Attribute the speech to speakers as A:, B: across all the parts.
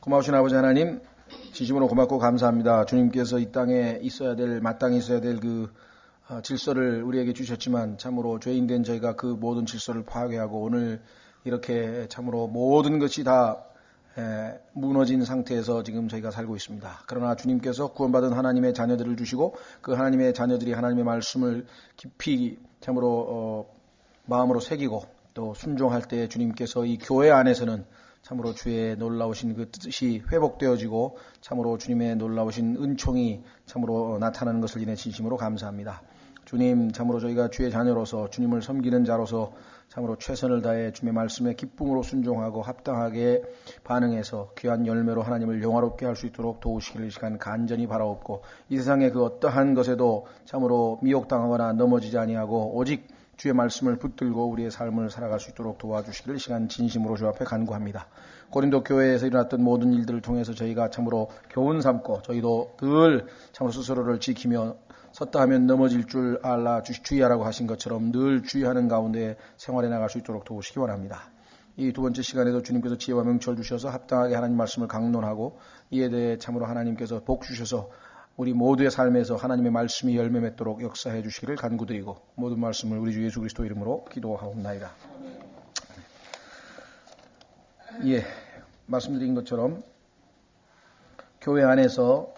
A: 고마우신 아버지 하나님, 진심으로 고맙고 감사합니다. 주님께서 이 땅에 있어야 될, 마땅히 있어야 될 그 질서를 우리에게 주셨지만 참으로 죄인된 저희가 그 모든 질서를 파괴하고 오늘 이렇게 참으로 모든 것이 다 무너진 상태에서 지금 저희가 살고 있습니다. 그러나 주님께서 구원받은 하나님의 자녀들을 주시고 그 하나님의 자녀들이 하나님의 말씀을 깊이 참으로 마음으로 새기고 또 순종할 때 주님께서 이 교회 안에서는 참으로 주의 놀라우신 그 뜻이 회복되어지고 참으로 주님의 놀라우신 은총이 참으로 나타나는 것을 인해 진심으로 감사합니다. 주님, 참으로 저희가 주의 자녀로서 주님을 섬기는 자로서 참으로 최선을 다해 주님의 말씀에 기쁨으로 순종하고 합당하게 반응해서 귀한 열매로 하나님을 영화롭게 할 수 있도록 도우시기를 이 시간 간절히 바라옵고 이 세상의 그 어떠한 것에도 참으로 미혹당하거나 넘어지지 아니하고 오직 주의 말씀을 붙들고 우리의 삶을 살아갈 수 있도록 도와주시기를 이 시간 진심으로 주 앞에 간구합니다. 고린도 교회에서 일어났던 모든 일들을 통해서 저희가 참으로 교훈 삼고 저희도 늘 참으로 스스로를 지키며 섰다 하면 넘어질 줄 알라 주의하라고 하신 것처럼 늘 주의하는 가운데 생활해 나갈 수 있도록 도우시기 원합니다. 이 두 번째 시간에도 주님께서 지혜와 명철 주셔서 합당하게 하나님 말씀을 강론하고 이에 대해 참으로 하나님께서 복 주셔서 우리 모두의 삶에서 하나님의 말씀이 열매 맺도록 역사해 주시기를 간구드리고 모든 말씀을 우리 주 예수 그리스도 이름으로 기도하옵나이다. 말씀드린 것처럼 교회 안에서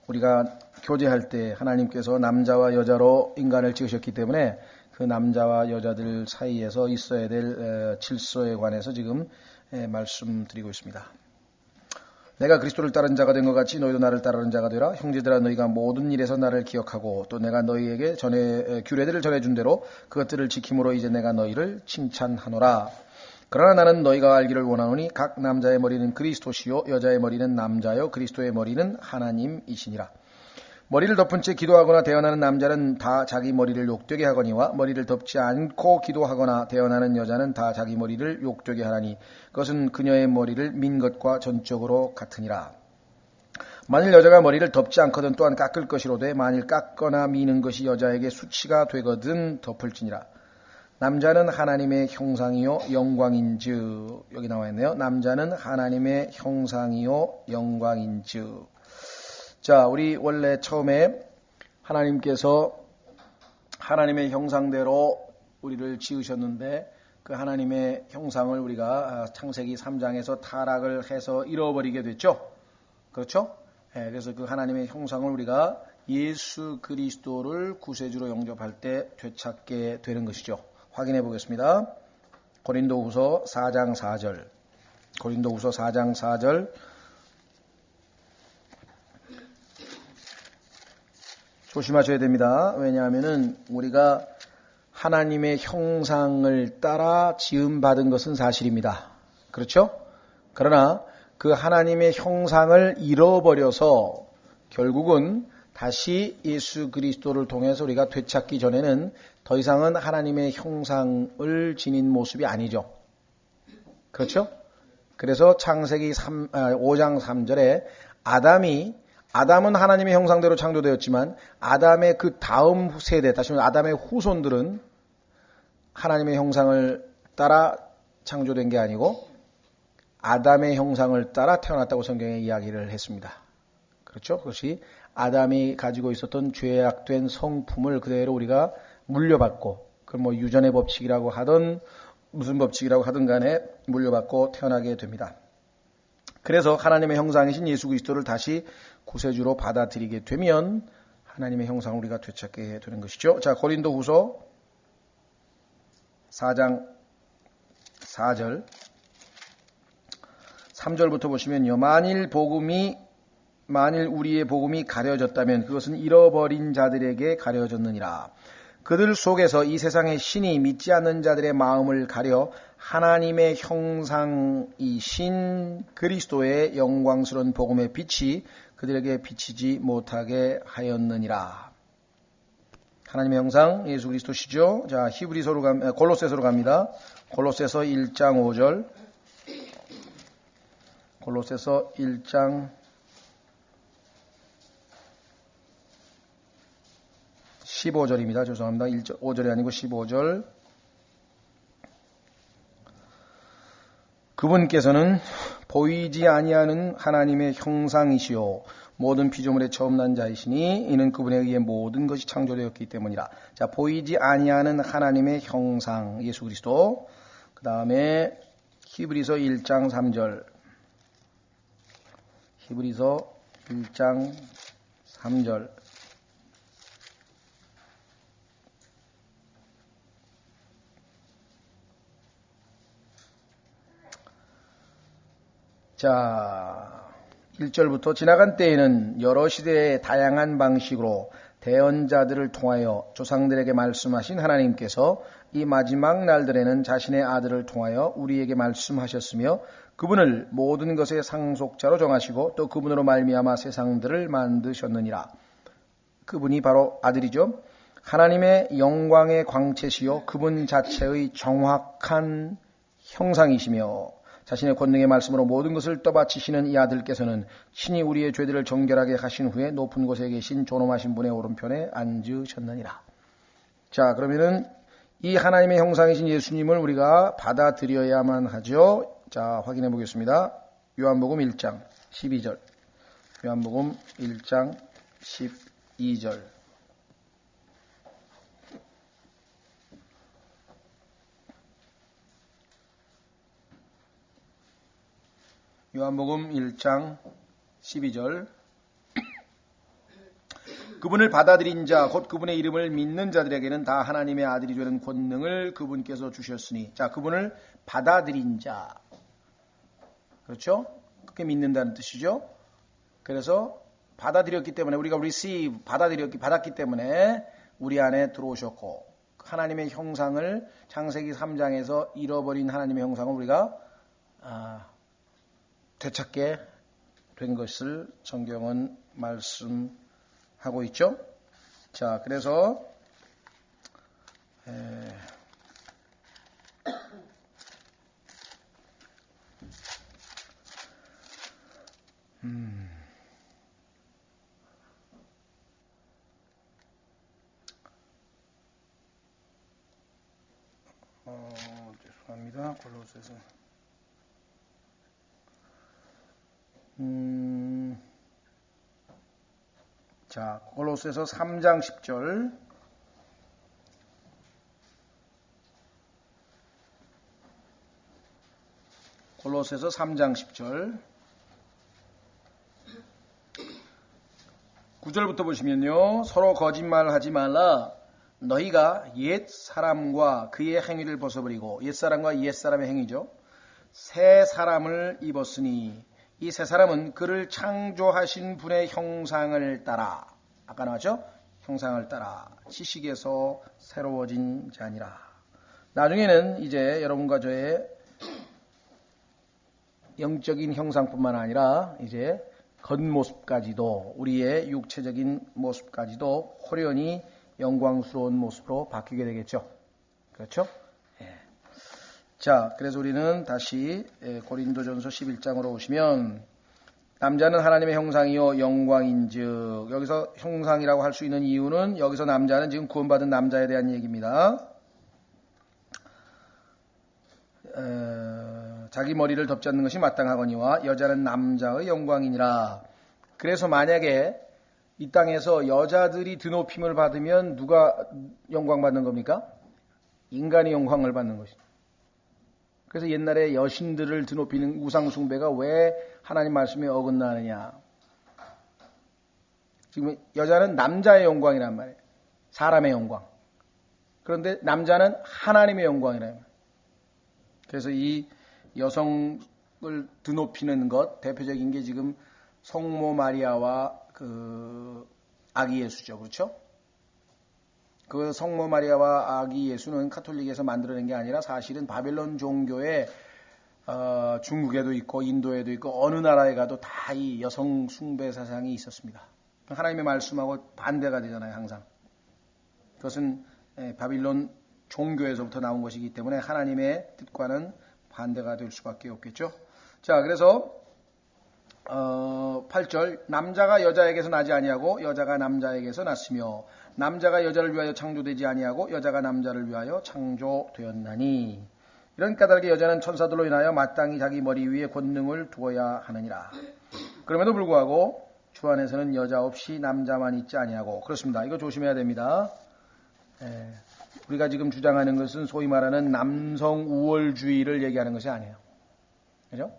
A: 우리가 교제할 때 하나님께서 남자와 여자로 인간을 지으셨기 때문에 그 남자와 여자들 사이에서 있어야 될 질서에 관해서 지금 말씀드리고 있습니다. 내가 그리스도를 따른 자가 된 것 같이 너희도 나를 따르는 자가 되라. 형제들아, 너희가 모든 일에서 나를 기억하고 또 내가 너희에게 규례들을 전해준 대로 그것들을 지킴으로 이제 내가 너희를 칭찬하노라. 그러나 나는 너희가 알기를 원하노니 각 남자의 머리는 그리스도시요 여자의 머리는 남자요 그리스도의 머리는 하나님이시니라. 머리를 덮은 채 기도하거나 대언하는 남자는 다 자기 머리를 욕되게 하거니와 머리를 덮지 않고 기도하거나 대언하는 여자는 다 자기 머리를 욕되게 하나니 그것은 그녀의 머리를 민 것과 전적으로 같으니라. 만일 여자가 머리를 덮지 않거든 또한 깎을 것이로되 만일 깎거나 미는 것이 여자에게 수치가 되거든 덮을지니라. 남자는 하나님의 형상이요 영광인즉, 여기 나와 있네요. 남자는 하나님의 형상이요 영광인즉. 자, 우리 원래 처음에 하나님께서 하나님의 형상대로 우리를 지으셨는데 그 하나님의 형상을 우리가 창세기 3장에서 타락을 해서 잃어버리게 됐죠. 그렇죠? 그래서 그 하나님의 형상을 우리가 예수 그리스도를 구세주로 영접할 때 되찾게 되는 것이죠. 확인해 보겠습니다. 고린도후서 4장 4절. 고린도후서 4장 4절. 조심하셔야 됩니다. 왜냐하면은 우리가 하나님의 형상을 따라 지음받은 것은 사실입니다. 그렇죠? 그러나 그 하나님의 형상을 잃어버려서 결국은 다시 예수 그리스도를 통해서 우리가 되찾기 전에는 더 이상은 하나님의 형상을 지닌 모습이 아니죠. 그렇죠? 그래서 창세기 5장 3절에 아담은 하나님의 형상대로 창조되었지만 아담의 그 다음 세대, 다시 말해 아담의 후손들은 하나님의 형상을 따라 창조된 게 아니고 아담의 형상을 따라 태어났다고 성경에 이야기를 했습니다. 그렇죠? 그것이 아담이 가지고 있었던 죄악된 성품을 그대로 우리가 물려받고, 그걸 뭐 유전의 법칙이라고 하든 무슨 법칙이라고 하든 간에 물려받고 태어나게 됩니다. 그래서 하나님의 형상이신 예수 그리스도를 다시 구세주로 받아들이게 되면 하나님의 형상을 우리가 되찾게 되는 것이죠. 자, 고린도후서 4장 4절 3절부터 보시면요. 만일 우리의 복음이 가려졌다면 그것은 잃어버린 자들에게 가려졌느니라. 그들 속에서 이 세상의 신이 믿지 않는 자들의 마음을 가려 하나님의 형상이신 그리스도의 영광스러운 복음의 빛이 그들에게 비치지 못하게 하였느니라. 하나님의 형상 예수 그리스도시죠. 자, 골로새서로 갑니다. 골로새서 1장 5절. 골로새서 1장 15절입니다. 죄송합니다. 5절이 아니고 15절. 그분께서는 보이지 아니하는 하나님의 형상이시요 모든 피조물의 처음 난 자이시니 이는 그분에 의해 모든 것이 창조되었기 때문이라. 자, 보이지 아니하는 하나님의 형상 예수 그리스도. 그 다음에 히브리서 1장 3절. 히브리서 1장 3절. 자, 1절부터 지나간 때에는 여러 시대의 다양한 방식으로 대언자들을 통하여 조상들에게 말씀하신 하나님께서 이 마지막 날들에는 자신의 아들을 통하여 우리에게 말씀하셨으며 그분을 모든 것의 상속자로 정하시고 또 그분으로 말미암아 세상들을 만드셨느니라. 그분이 바로 아들이죠. 하나님의 영광의 광채시요 그분 자체의 정확한 형상이시며 자신의 권능의 말씀으로 모든 것을 떠받치시는 이 아들께서는 친히 우리의 죄들을 정결하게 하신 후에 높은 곳에 계신 존엄하신 분의 오른편에 앉으셨느니라. 자, 그러면은 이 하나님의 형상이신 예수님을 우리가 받아들여야만 하죠. 자, 확인해 보겠습니다. 요한복음 1장 12절. 요한복음 1장 12절. 요한복음 1장 12절. 그분을 받아들인 자, 곧 그분의 이름을 믿는 자들에게는 다 하나님의 아들이 되는 권능을 그분께서 주셨으니. 자, 그분을 받아들인 자. 그렇죠? 그렇게 믿는다는 뜻이죠. 그래서 받아들였기 때문에 우리가 receive, 받았기 때문에 우리 안에 들어오셨고 하나님의 형상을 창세기 3장에서 잃어버린 하나님의 형상을 우리가 되찾게 된 것을 성경은 말씀하고 있죠. 자, 그래서 죄송합니다. 골로새서 자, 골로새서 3장 10절. 골로새서 3장 10절. 9절부터 보시면요. 서로 거짓말하지 말라. 너희가 옛 사람과 그의 행위를 벗어버리고 옛 사람과 옛 사람의 행위죠. 새 사람을 입었으니 이 새 사람은 그를 창조하신 분의 형상을 따라 아까 나왔죠? 형상을 따라 지식에서 새로워진 자니라. 나중에는 이제 여러분과 저의 영적인 형상뿐만 아니라 이제 겉모습까지도 우리의 육체적인 모습까지도 호련히 영광스러운 모습으로 바뀌게 되겠죠. 그렇죠? 예. 자, 그래서 우리는 다시 고린도전서 11장으로 오시면 남자는 하나님의 형상이요 영광인즉 여기서 형상이라고 할 수 있는 이유는 여기서 남자는 지금 구원받은 남자에 대한 얘기입니다. 자기 머리를 덮지 않는 것이 마땅하거니와 여자는 남자의 영광이니라. 그래서 만약에 이 땅에서 여자들이 드높임을 받으면 누가 영광 받는 겁니까? 인간이 영광을 받는 것이죠. 그래서 옛날에 여신들을 드높이는 우상 숭배가 왜 하나님 말씀에 어긋나느냐. 지금 여자는 남자의 영광이란 말이에요. 사람의 영광. 그런데 남자는 하나님의 영광이란 말이에요. 그래서 이 여성을 드높이는 것 대표적인 게 지금 성모 마리아와 그 아기 예수죠. 그렇죠? 그 성모 마리아와 아기 예수는 카톨릭에서 만들어낸 게 아니라 사실은 바벨론 종교에 중국에도 있고 인도에도 있고 어느 나라에 가도 다 이 여성 숭배 사상이 있었습니다. 하나님의 말씀하고 반대가 되잖아요. 항상. 그것은 바빌론 종교에서부터 나온 것이기 때문에 하나님의 뜻과는 반대가 될 수밖에 없겠죠. 자, 그래서 8절 남자가 여자에게서 나지 아니하고 여자가 남자에게서 났으며 남자가 여자를 위하여 창조되지 아니하고 여자가 남자를 위하여 창조되었나니. 이런 까닭에 여자는 천사들로 인하여 마땅히 자기 머리 위에 권능을 두어야 하느니라. 그럼에도 불구하고 주 안에서는 여자 없이 남자만 있지 아니하고. 그렇습니다. 이거 조심해야 됩니다. 우리가 지금 주장하는 것은 소위 말하는 남성 우월주의를 얘기하는 것이 아니에요. 그죠?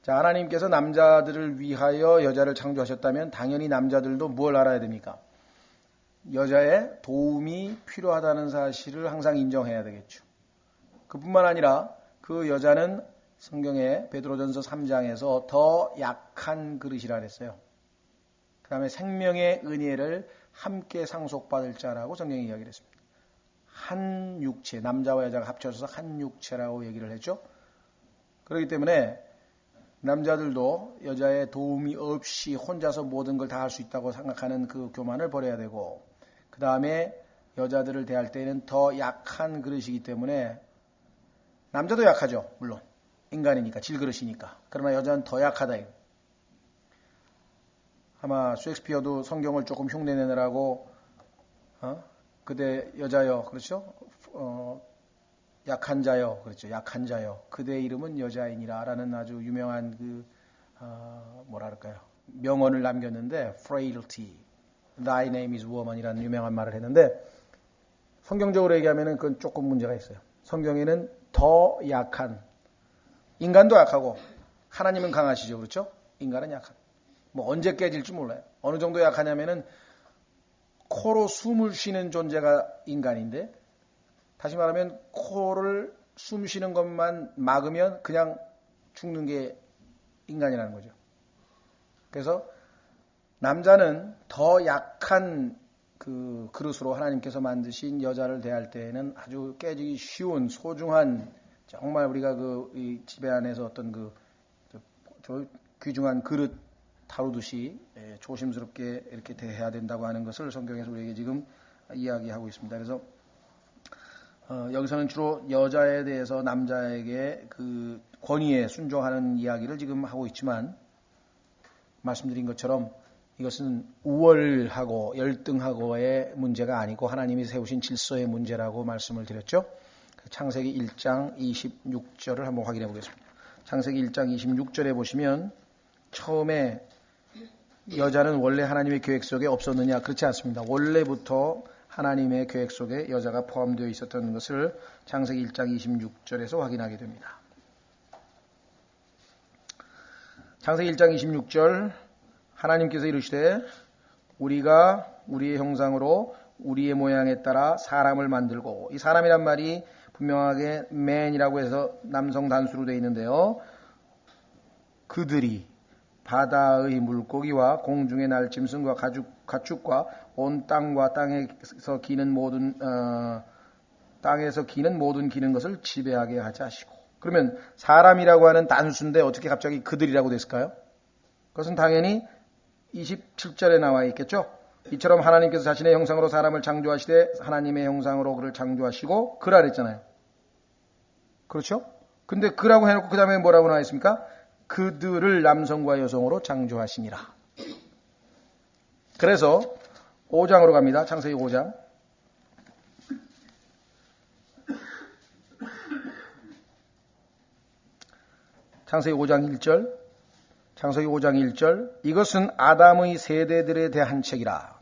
A: 자, 하나님께서 남자들을 위하여 여자를 창조하셨다면 당연히 남자들도 뭘 알아야 됩니까? 여자의 도움이 필요하다는 사실을 항상 인정해야 되겠죠. 그뿐만 아니라 그 여자는 성경에 베드로전서 3장에서 더 약한 그릇이라 그랬어요. 그 다음에 생명의 은혜를 함께 상속받을 자라고 성경이 이야기를 했습니다. 한 육체, 남자와 여자가 합쳐져서 한 육체라고 얘기를 했죠. 그렇기 때문에 남자들도 여자의 도움이 없이 혼자서 모든 걸 다 할 수 있다고 생각하는 그 교만을 버려야 되고, 그 다음에 여자들을 대할 때는 더 약한 그릇이기 때문에, 남자도 약하죠. 물론 인간이니까, 질그릇이니까. 그러나 여자는 더 약하다. 아마 셰익스피어도 성경을 조금 흉내내느라고 그대 여자여, 그렇죠? 약한 자여, 그렇죠? 약한 자여, 그대의 이름은 여자이니라 라는 아주 유명한 그 뭐랄까요, 명언을 남겼는데, frailty, thy name is woman 이라는 유명한 말을 했는데, 성경적으로 얘기하면 그건 조금 문제가 있어요. 성경에는 더 약한, 인간도 약하고 하나님은 강하시죠, 그렇죠? 인간은 약한, 뭐 언제 깨질지 몰라요. 어느 정도 약하냐면은 코로 숨을 쉬는 존재가 인간인데, 다시 말하면 코를 숨 쉬는 것만 막으면 그냥 죽는 게 인간이라는 거죠. 그래서 남자는 더 약한 그 그릇으로 하나님께서 만드신 여자를 대할 때에는 아주 깨지기 쉬운 소중한, 정말 우리가 이 집에 안에서 어떤 귀중한 그릇 다루듯이 조심스럽게 이렇게 대해야 된다고 하는 것을 성경에서 우리에게 지금 이야기하고 있습니다. 그래서 여기서는 주로 여자에 대해서 남자에게 그 권위에 순종하는 이야기를 지금 하고 있지만, 말씀드린 것처럼 이것은 우월하고 열등하고의 문제가 아니고 하나님이 세우신 질서의 문제라고 말씀을 드렸죠. 창세기 1장 26절을 한번 확인해 보겠습니다. 창세기 1장 26절에 보시면, 처음에 여자는 원래 하나님의 계획 속에 없었느냐? 그렇지 않습니다. 원래부터 하나님의 계획 속에 여자가 포함되어 있었던 것을 창세기 1장 26절에서 확인하게 됩니다. 창세기 1장 26절, 하나님께서 이르시되 우리가 우리의 형상으로 우리의 모양에 따라 사람을 만들고, 이 사람이란 말이 분명하게 man이라고 해서 남성 단수로 되어 있는데요, 그들이 바다의 물고기와 공중의 날짐승과 가축과 온 땅과 땅에서 기는 모든 기는 것을 지배하게 하자 하시고. 그러면 사람이라고 하는 단수인데 어떻게 갑자기 그들이라고 됐을까요? 그것은 당연히 27절에 나와 있겠죠. 이처럼 하나님께서 자신의 형상으로 사람을 창조하시되 하나님의 형상으로 그를 창조하시고 그라 그랬잖아요. 그렇죠? 근데 그라고 해놓고 그 다음에 뭐라고 나와 있습니까? 그들을 남성과 여성으로 창조하시니라. 그래서 5장으로 갑니다. 창세기 5장. 창세기 5장 1절. 창세기 5장 1절. 이것은 아담의 세대들에 대한 책이라.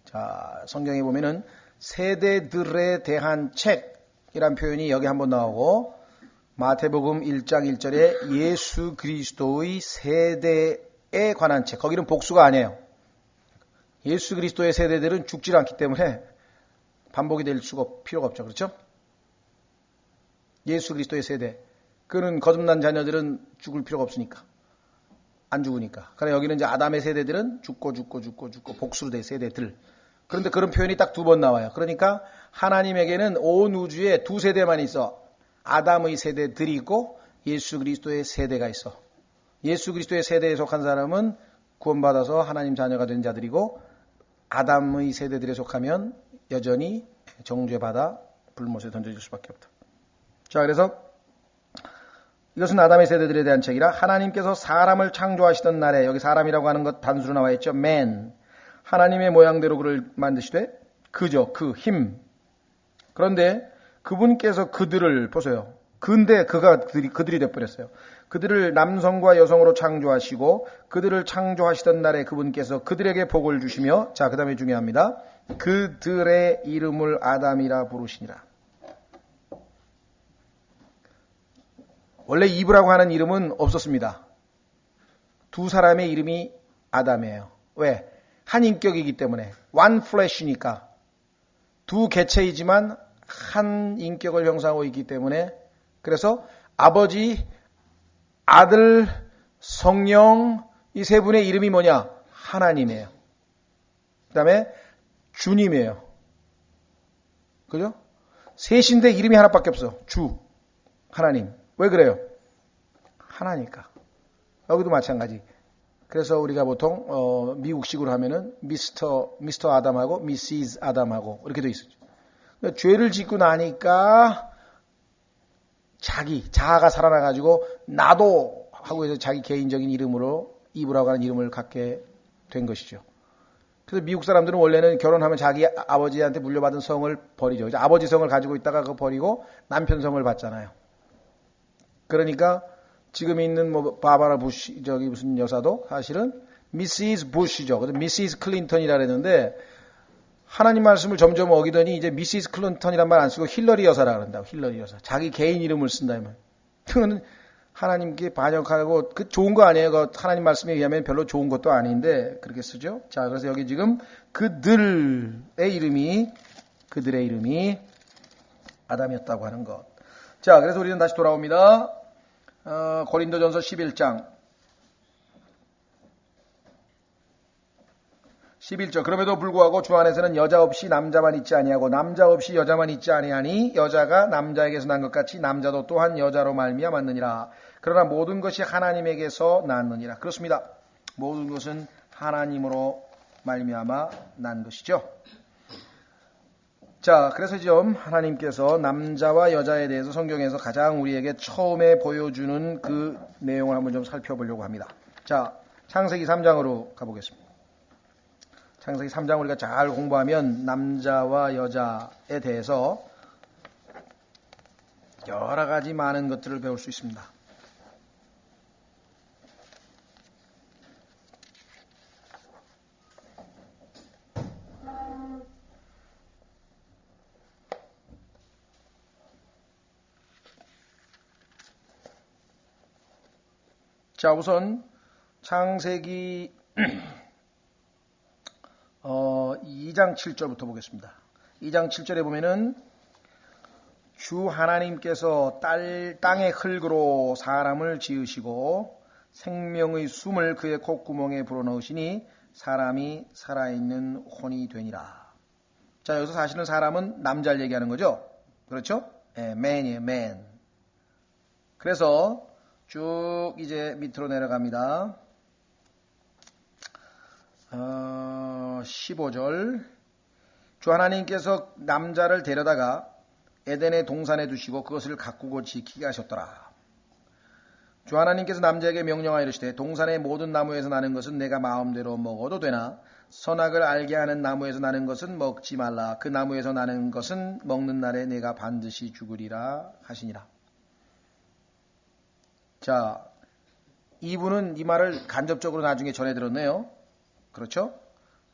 A: 자, 성경에 보면은 세대들에 대한 책이란 표현이 여기 한번 나오고, 마태복음 1장 1절에 예수 그리스도의 세대에 관한 책, 거기는 복수가 아니에요. 예수 그리스도의 세대들은 죽질 않기 때문에 반복이 될 필요가 없죠. 그렇죠? 예수 그리스도의 세대, 그는 거듭난 자녀들은 죽을 필요가 없으니까, 안 죽으니까. 그러나 여기는 이제 아담의 세대들은 죽고 복수로 된 세대들. 그런데 그런 표현이 딱 2번 나와요. 그러니까 하나님에게는 온 우주에 2세대만 있어. 아담의 세대들이 있고 예수 그리스도의 세대가 있어. 예수 그리스도의 세대에 속한 사람은 구원받아서 하나님 자녀가 된 자들이고, 아담의 세대들에 속하면 여전히 정죄받아 불못에 던져질 수밖에 없다. 자, 그래서 이것은 아담의 세대들에 대한 책이라. 하나님께서 사람을 창조하시던 날에, 여기 사람이라고 하는 것 단수로 나와 있죠. man. 하나님의 모양대로 그를 만드시되, 그죠, 그 힘. 그런데 그분께서 그들을 보세요. 근데 그들이 돼버렸어요. 그들을 남성과 여성으로 창조하시고 그들을 창조하시던 날에 그분께서 그들에게 복을 주시며 자, 그 다음에 중요합니다. 그들의 이름을 아담이라 부르시니라. 원래 이브라고 하는 이름은 없었습니다. 두 사람의 이름이 아담이에요. 왜? 한 인격이기 때문에. one flesh니까. 두 개체이지만 한 인격을 형성하고 있기 때문에 그래서 아버지, 아들, 성령 이 세 분의 이름이 뭐냐? 하나님이에요. 그 다음에 주님이에요. 그죠? 셋인데 이름이 하나밖에 없어. 주, 하나님. 왜 그래요? 하나니까. 여기도 마찬가지. 그래서 우리가 보통 미국식으로 하면은 미스터 아담하고 미시즈 아담하고 이렇게 돼 있었죠. 그러니까 죄를 짓고 나니까 자아가 살아나가지고 나도 하고 해서 자기 개인적인 이름으로 이브라고 하는 이름을 갖게 된 것이죠. 그래서 미국 사람들은 원래는 결혼하면 자기 아버지한테 물려받은 성을 버리죠. 아버지 성을 가지고 있다가 그거 버리고 남편 성을 받잖아요. 그러니까 지금 있는 뭐 바바라 부시 저기 무슨 여사도 사실은 미시즈 부시죠. 그래서 미시즈 클린턴이라 그랬는데 하나님 말씀을 점점 어기더니 이제 미시즈 클린턴이란 말 안 쓰고 힐러리 여사라 그런다고. 힐러리 여사. 자기 개인 이름을 쓴다면. 그거는 하나님께 반역하고 그 좋은 거 아니에요. 그 하나님 말씀에 의하면 별로 좋은 것도 아닌데 그렇게 쓰죠. 자, 그래서 여기 지금 그들의 이름이 아담이었다고 하는 것. 자, 그래서 우리는 다시 돌아옵니다. 고린도전서 11장 11절. 그럼에도 불구하고 주 안에서는 여자 없이 남자만 있지 아니하고 남자 없이 여자만 있지 아니하니 여자가 남자에게서 난 것 같이 남자도 또한 여자로 말미암았느니라. 그러나 모든 것이 하나님에게서 났느니라. 그렇습니다. 모든 것은 하나님으로 말미암아 난 것이죠. 자, 그래서 지금 하나님께서 남자와 여자에 대해서 성경에서 가장 우리에게 처음에 보여주는 그 내용을 한번 좀 살펴보려고 합니다. 자, 창세기 3장으로 가보겠습니다. 창세기 3장 우리가 잘 공부하면 남자와 여자에 대해서 여러 가지 많은 것들을 배울 수 있습니다. 자, 우선 창세기 2장 7절부터 보겠습니다. 2장 7절에 보면은 주 하나님께서 땅의 흙으로 사람을 지으시고 생명의 숨을 그의 콧구멍에 불어넣으시니 사람이 살아있는 혼이 되니라. 자, 여기서 사실은 사람은 남자를 얘기하는 거죠. 그렇죠? man이에요, man. 그래서 쭉 이제 밑으로 내려갑니다. 15절. 주 하나님께서 남자를 데려다가 에덴의 동산에 두시고 그것을 가꾸고 지키게 하셨더라. 주 하나님께서 남자에게 명령하여 이르시되 동산의 모든 나무에서 나는 것은 내가 마음대로 먹어도 되나 선악을 알게 하는 나무에서 나는 것은 먹지 말라. 그 나무에서 나는 것은 먹는 날에 내가 반드시 죽으리라 하시니라. 자, 이분은 이 말을 간접적으로 나중에 전해 들었네요. 그렇죠?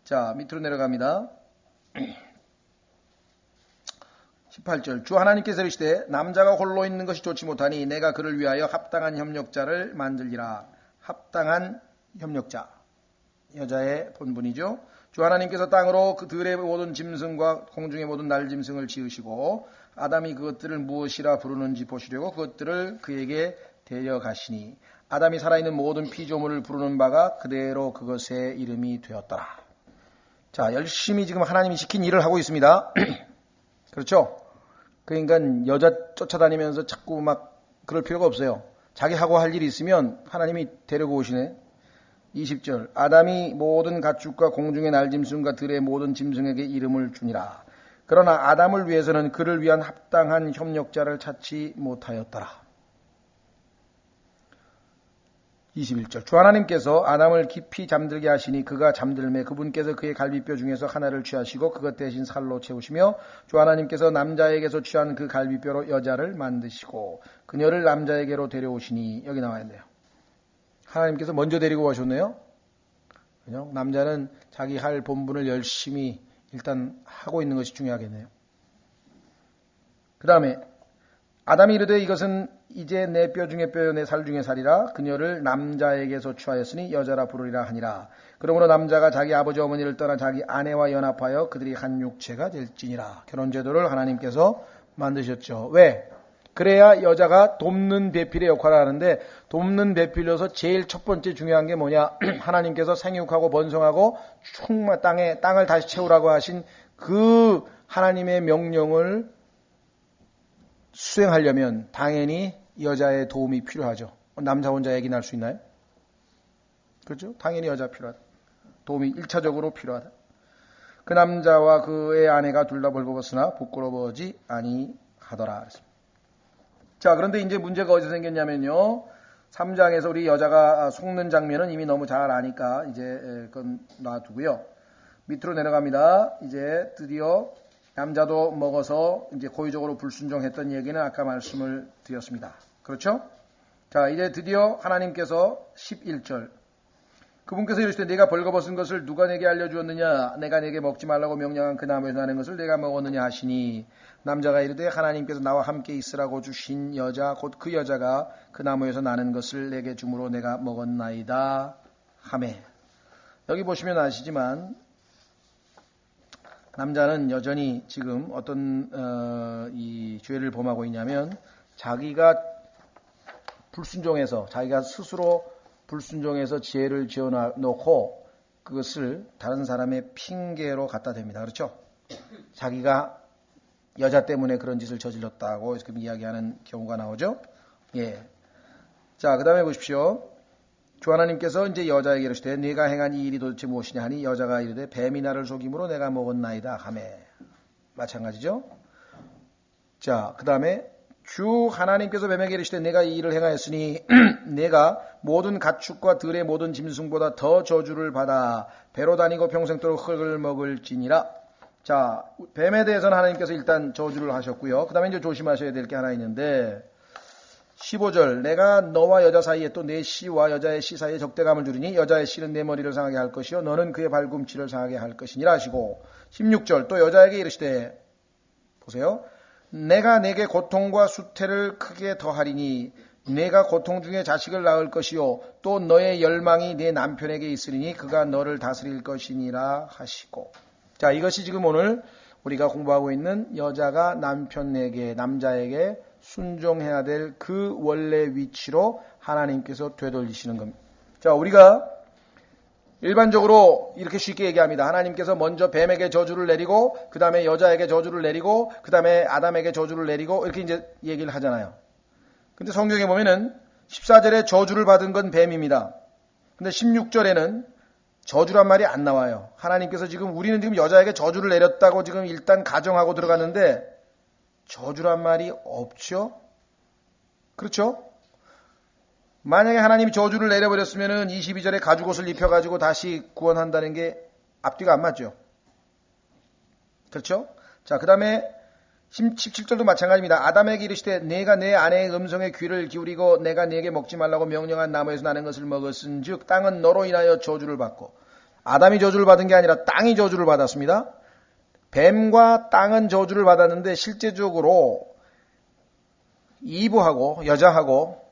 A: 자, 밑으로 내려갑니다. 18절. 주 하나님께서 이르시되 남자가 홀로 있는 것이 좋지 못하니 내가 그를 위하여 합당한 협력자를 만들리라. 합당한 협력자. 여자의 본분이죠. 주 하나님께서 땅으로 그 들의 모든 짐승과 공중의 모든 날짐승을 지으시고 아담이 그것들을 무엇이라 부르는지 보시려고 그것들을 그에게 데려가시니 아담이 살아있는 모든 피조물을 부르는 바가 그대로 그것의 이름이 되었더라. 자, 열심히 지금 하나님이 시킨 일을 하고 있습니다. 그렇죠? 그러니까 여자 쫓아다니면서 자꾸 막 그럴 필요가 없어요. 자기 하고 할 일이 있으면 하나님이 데리고 오시네. 20절. 아담이 모든 가축과 공중의 날짐승과 들의 모든 짐승에게 이름을 주니라. 그러나 아담을 위해서는 그를 위한 합당한 협력자를 찾지 못하였더라. 21절. 주 하나님께서 아담을 깊이 잠들게 하시니 그가 잠들매 그분께서 그의 갈비뼈 중에서 하나를 취하시고 그것 대신 살로 채우시며 주 하나님께서 남자에게서 취한 그 갈비뼈로 여자를 만드시고 그녀를 남자에게로 데려오시니 여기 나와 있네요. 하나님께서 먼저 데리고 오셨네요. 그냥 남자는 자기 할 본분을 열심히 일단 하고 있는 것이 중요하겠네요. 그 다음에 아담이 이르되 이것은 이제 내 뼈 중에 뼈요 내 살 중에 살이라 그녀를 남자에게서 취하였으니 여자라 부르리라 하니라. 그러므로 남자가 자기 아버지 어머니를 떠나 자기 아내와 연합하여 그들이 한 육체가 될지니라. 결혼제도를 하나님께서 만드셨죠. 왜? 그래야 여자가 돕는 배필의 역할을 하는데 돕는 배필로서 제일 첫 번째 중요한 게 뭐냐? 하나님께서 생육하고 번성하고 땅을 다시 채우라고 하신 그 하나님의 명령을 수행하려면 당연히 여자의 도움이 필요하죠. 남자 혼자 애기 낳을 수 있나요? 그렇죠? 당연히 여자 필요하다. 도움이 1차적으로 필요하다. 그 남자와 그의 아내가 둘 다 벌거벗으나 부끄러워하지 아니하더라. 자, 그런데 이제 문제가 어디서 생겼냐면요. 3장에서 우리 여자가 속는 장면은 이미 너무 잘 아니까 이제 그건 놔두고요. 밑으로 내려갑니다. 이제 드디어 남자도 먹어서 이제 고의적으로 불순종했던 얘기는 아까 말씀을 드렸습니다. 그렇죠? 자, 이제 드디어 하나님께서 11절. 그분께서 이르시되 내가 벌거벗은 것을 누가 내게 알려주었느냐? 내가 내게 먹지 말라고 명령한 그 나무에서 나는 것을 내가 먹었느냐 하시니 남자가 이르되 하나님께서 나와 함께 있으라고 주신 여자 곧 그 여자가 그 나무에서 나는 것을 내게 주므로 내가 먹었나이다 하매. 여기 보시면 아시지만 남자는 여전히 지금 어떤 이 죄를 범하고 있냐면 자기가 불순종해서 자기가 스스로 불순종해서 죄를 지어놓고 그것을 다른 사람의 핑계로 갖다 댑니다. 그렇죠? 자기가 여자 때문에 그런 짓을 저질렀다고 지금 이야기하는 경우가 나오죠. 예. 자, 그 다음에 보십시오. 주 하나님께서 이제 여자에게 이르시되 네가 행한 이 일이 도대체 무엇이냐 하니 여자가 이르되 뱀이 나를 속임으로 내가 먹었나이다 하매. 마찬가지죠. 자, 그 다음에 주 하나님께서 뱀에게 이르시되 내가 이 일을 행하였으니 내가 모든 가축과 들의 모든 짐승보다 더 저주를 받아 배로 다니고 평생도록 흙을 먹을지니라. 자, 뱀에 대해서는 하나님께서 일단 저주를 하셨고요. 그 다음에 이제 조심하셔야 될 게 하나 있는데 15절 내가 너와 여자 사이에 또 내 씨와 여자의 씨 사이에 적대감을 두리니 여자의 씨는 내 머리를 상하게 할 것이요 너는 그의 발꿈치를 상하게 할 것이니라 하시고 16절 또 여자에게 이르시되 보세요. 내가 내게 고통과 수태를 크게 더하리니 내가 고통 중에 자식을 낳을 것이요 또 너의 열망이 내 남편에게 있으리니 그가 너를 다스릴 것이니라 하시고. 자, 이것이 지금 오늘 우리가 공부하고 있는 여자가 남자에게 순종해야 될 그 원래 위치로 하나님께서 되돌리시는 겁니다. 자, 우리가 일반적으로 이렇게 쉽게 얘기합니다. 하나님께서 먼저 뱀에게 저주를 내리고 그 다음에 여자에게 저주를 내리고 그 다음에 아담에게 저주를 내리고 이렇게 이제 얘기를 하잖아요. 근데 성경에 보면은 14절에 저주를 받은 건 뱀입니다. 근데 16절에는 저주란 말이 안 나와요. 하나님께서 우리는 지금 여자에게 저주를 내렸다고 지금 일단 가정하고 들어갔는데 저주란 말이 없죠? 그렇죠? 만약에 하나님이 저주를 내려버렸으면은 22절에 가죽옷을 입혀가지고 다시 구원한다는 게 앞뒤가 안 맞죠? 그렇죠? 자, 그 다음에 17절도 마찬가지입니다. 아담에게 이르시되 내가 내 아내의 음성에 귀를 기울이고 내가 네게 먹지 말라고 명령한 나무에서 나는 것을 먹었은 즉 땅은 너로 인하여 저주를 받고. 아담이 저주를 받은 게 아니라 땅이 저주를 받았습니다. 뱀과 땅은 저주를 받았는데 실제적으로 이브하고 여자하고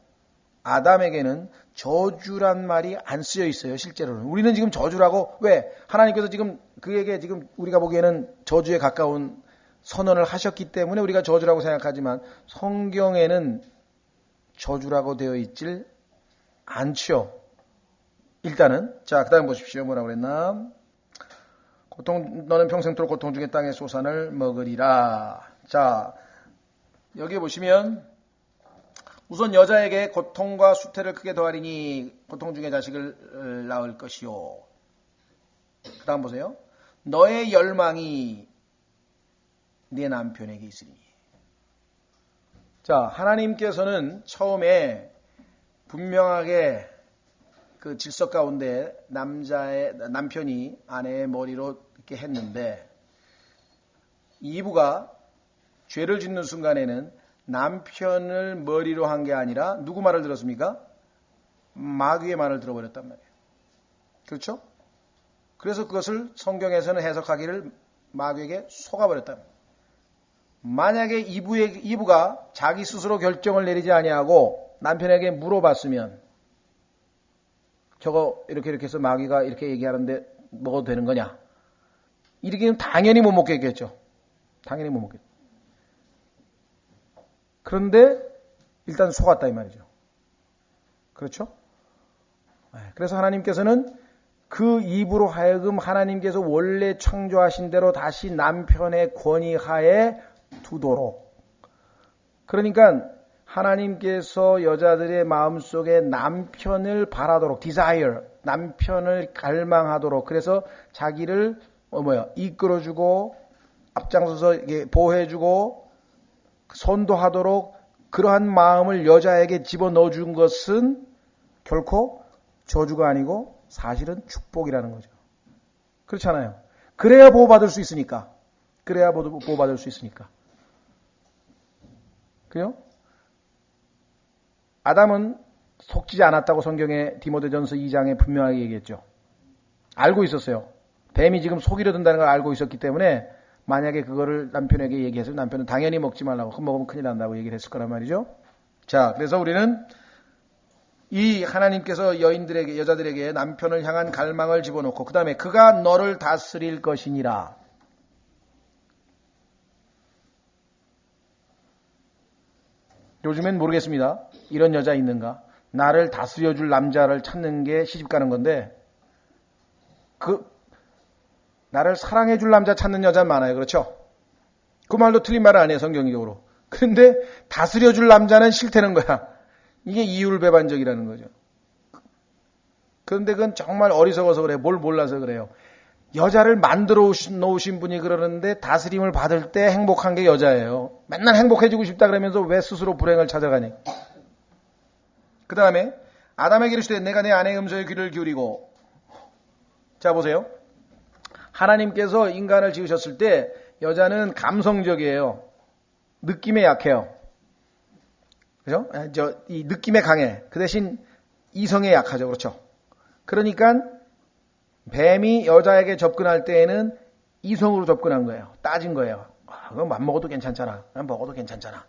A: 아담에게는 저주란 말이 안 쓰여 있어요. 실제로는. 우리는 지금 저주라고 왜? 하나님께서 지금 그에게 지금 우리가 보기에는 저주에 가까운 선언을 하셨기 때문에 우리가 저주라고 생각하지만 성경에는 저주라고 되어 있질 않죠. 일단은 자, 그 다음 보십시오. 뭐라고 그랬나? 너는 평생토록 고통 중에 땅의 소산을 먹으리라. 자, 여기 보시면 우선 여자에게 고통과 수태를 크게 더하리니 고통 중에 자식을 낳을 것이요. 그 다음 보세요. 너의 열망이 네 남편에게 있으리니. 자, 하나님께서는 처음에 분명하게 그 질서 가운데 남편이 아내의 머리로 이렇게 했는데 이브가 죄를 짓는 순간에는 남편을 머리로 한 게 아니라 누구 말을 들었습니까? 마귀의 말을 들어버렸단 말이에요. 그렇죠? 그래서 그것을 성경에서는 해석하기를 마귀에게 속아버렸다. 만약에 이브가 자기 스스로 결정을 내리지 아니하고 남편에게 물어봤으면 저거 이렇게 해서 마귀가 이렇게 얘기하는데 먹어도 되는 거냐? 이렇게는 당연히 못 먹겠죠. 당연히 못 먹겠죠. 그런데 일단 속았다 이 말이죠. 그렇죠? 그래서 하나님께서는 그 입으로 하여금 하나님께서 원래 창조하신 대로 다시 남편의 권위하에 두도록. 그러니까 하나님께서 여자들의 마음속에 남편을 바라도록, desire, 남편을 갈망하도록, 그래서 자기를 이끌어주고 앞장서서 보호해주고 선도하도록 그러한 마음을 여자에게 집어넣어 준 것은 결코 저주가 아니고 사실은 축복이라는 거죠. 그렇잖아요. 그래야 보호받을 수 있으니까. 그래야 보호받을 수 있으니까. 그래요? 아담은 속지지 않았다고 성경에 디모데전서 2장에 분명하게 얘기했죠. 알고 있었어요. 뱀이 지금 속이려 든다는 걸 알고 있었기 때문에 만약에 그거를 남편에게 얘기했으면 남편은 당연히 먹지 말라고, 그거 먹으면 큰일 난다고 얘기를 했을 거란 말이죠. 자, 그래서 우리는 이 하나님께서 여자들에게 남편을 향한 갈망을 집어넣고 그 다음에 그가 너를 다스릴 것이니라. 요즘엔 모르겠습니다. 이런 여자 있는가? 나를 다스려줄 남자를 찾는 게 시집 가는 건데 나를 사랑해줄 남자 찾는 여자 많아요. 그렇죠? 그 말도 틀린 말은 아니에요. 성경적으로. 그런데 다스려줄 남자는 싫다는 거야. 이게 이율배반적이라는 거죠. 그런데 그건 정말 어리석어서 그래요. 뭘 몰라서 그래요. 여자를 만들어 놓으신 분이 그러는데 다스림을 받을 때 행복한 게 여자예요. 맨날 행복해지고 싶다 그러면서 왜 스스로 불행을 찾아가니? 그 다음에 아담에게 이르시되 내가 내 아내의 음성에 귀를 기울이고. 자 보세요. 하나님께서 인간을 지으셨을 때 여자는 감성적이에요. 느낌에 약해요. 그죠? 이 느낌에 강해. 그 대신 이성에 약하죠. 그렇죠? 그러니까 뱀이 여자에게 접근할 때에는 이성으로 접근한 거예요. 따진 거예요. 그럼 안 먹어도 괜찮잖아. 난 먹어도 괜찮잖아.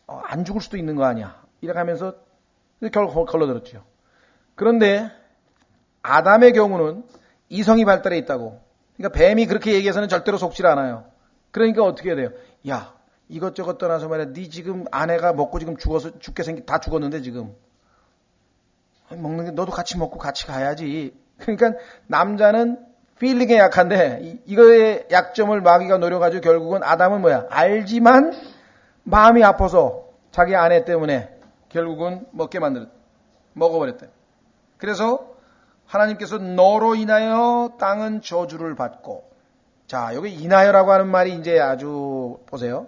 A: 안 죽을 수도 있는 거 아니야. 이렇게 하면서 결국 걸러들었죠. 그런데 아담의 경우는 이성이 발달해 있다고. 그러니까 뱀이 그렇게 얘기해서는 절대로 속질 않아요. 그러니까 어떻게 해야 돼요? 야, 이것저것 떠나서 말이야. 네 지금 아내가 먹고 지금 다 죽었는데 지금. 먹는 게 너도 같이 먹고 같이 가야지. 그러니까 남자는 필링에 약한데 이거의 약점을 마귀가 노려가지고 결국은 아담은 뭐야? 알지만 마음이 아파서 자기 아내 때문에 결국은 먹어버렸대. 그래서 하나님께서 너로 인하여 땅은 저주를 받고. 자, 여기 인하여라고 하는 말이 이제 아주 보세요.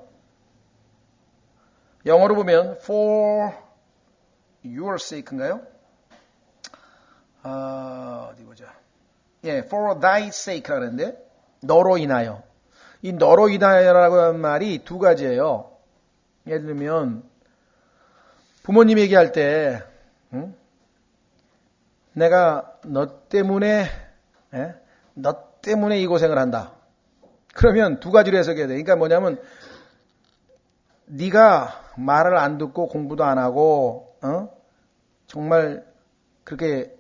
A: 영어로 보면 for your sake인가요? 어디 보자. 예, for thy sake라고 하는데 너로 인하여. 이 너로 인하여라고 하는 말이 두 가지예요. 예를 들면 부모님 얘기할 때 내가 너 때문에 이 고생을 한다. 그러면 두 가지로 해석해야 돼. 그러니까 뭐냐면 네가 말을 안 듣고 공부도 안 하고 정말 그렇게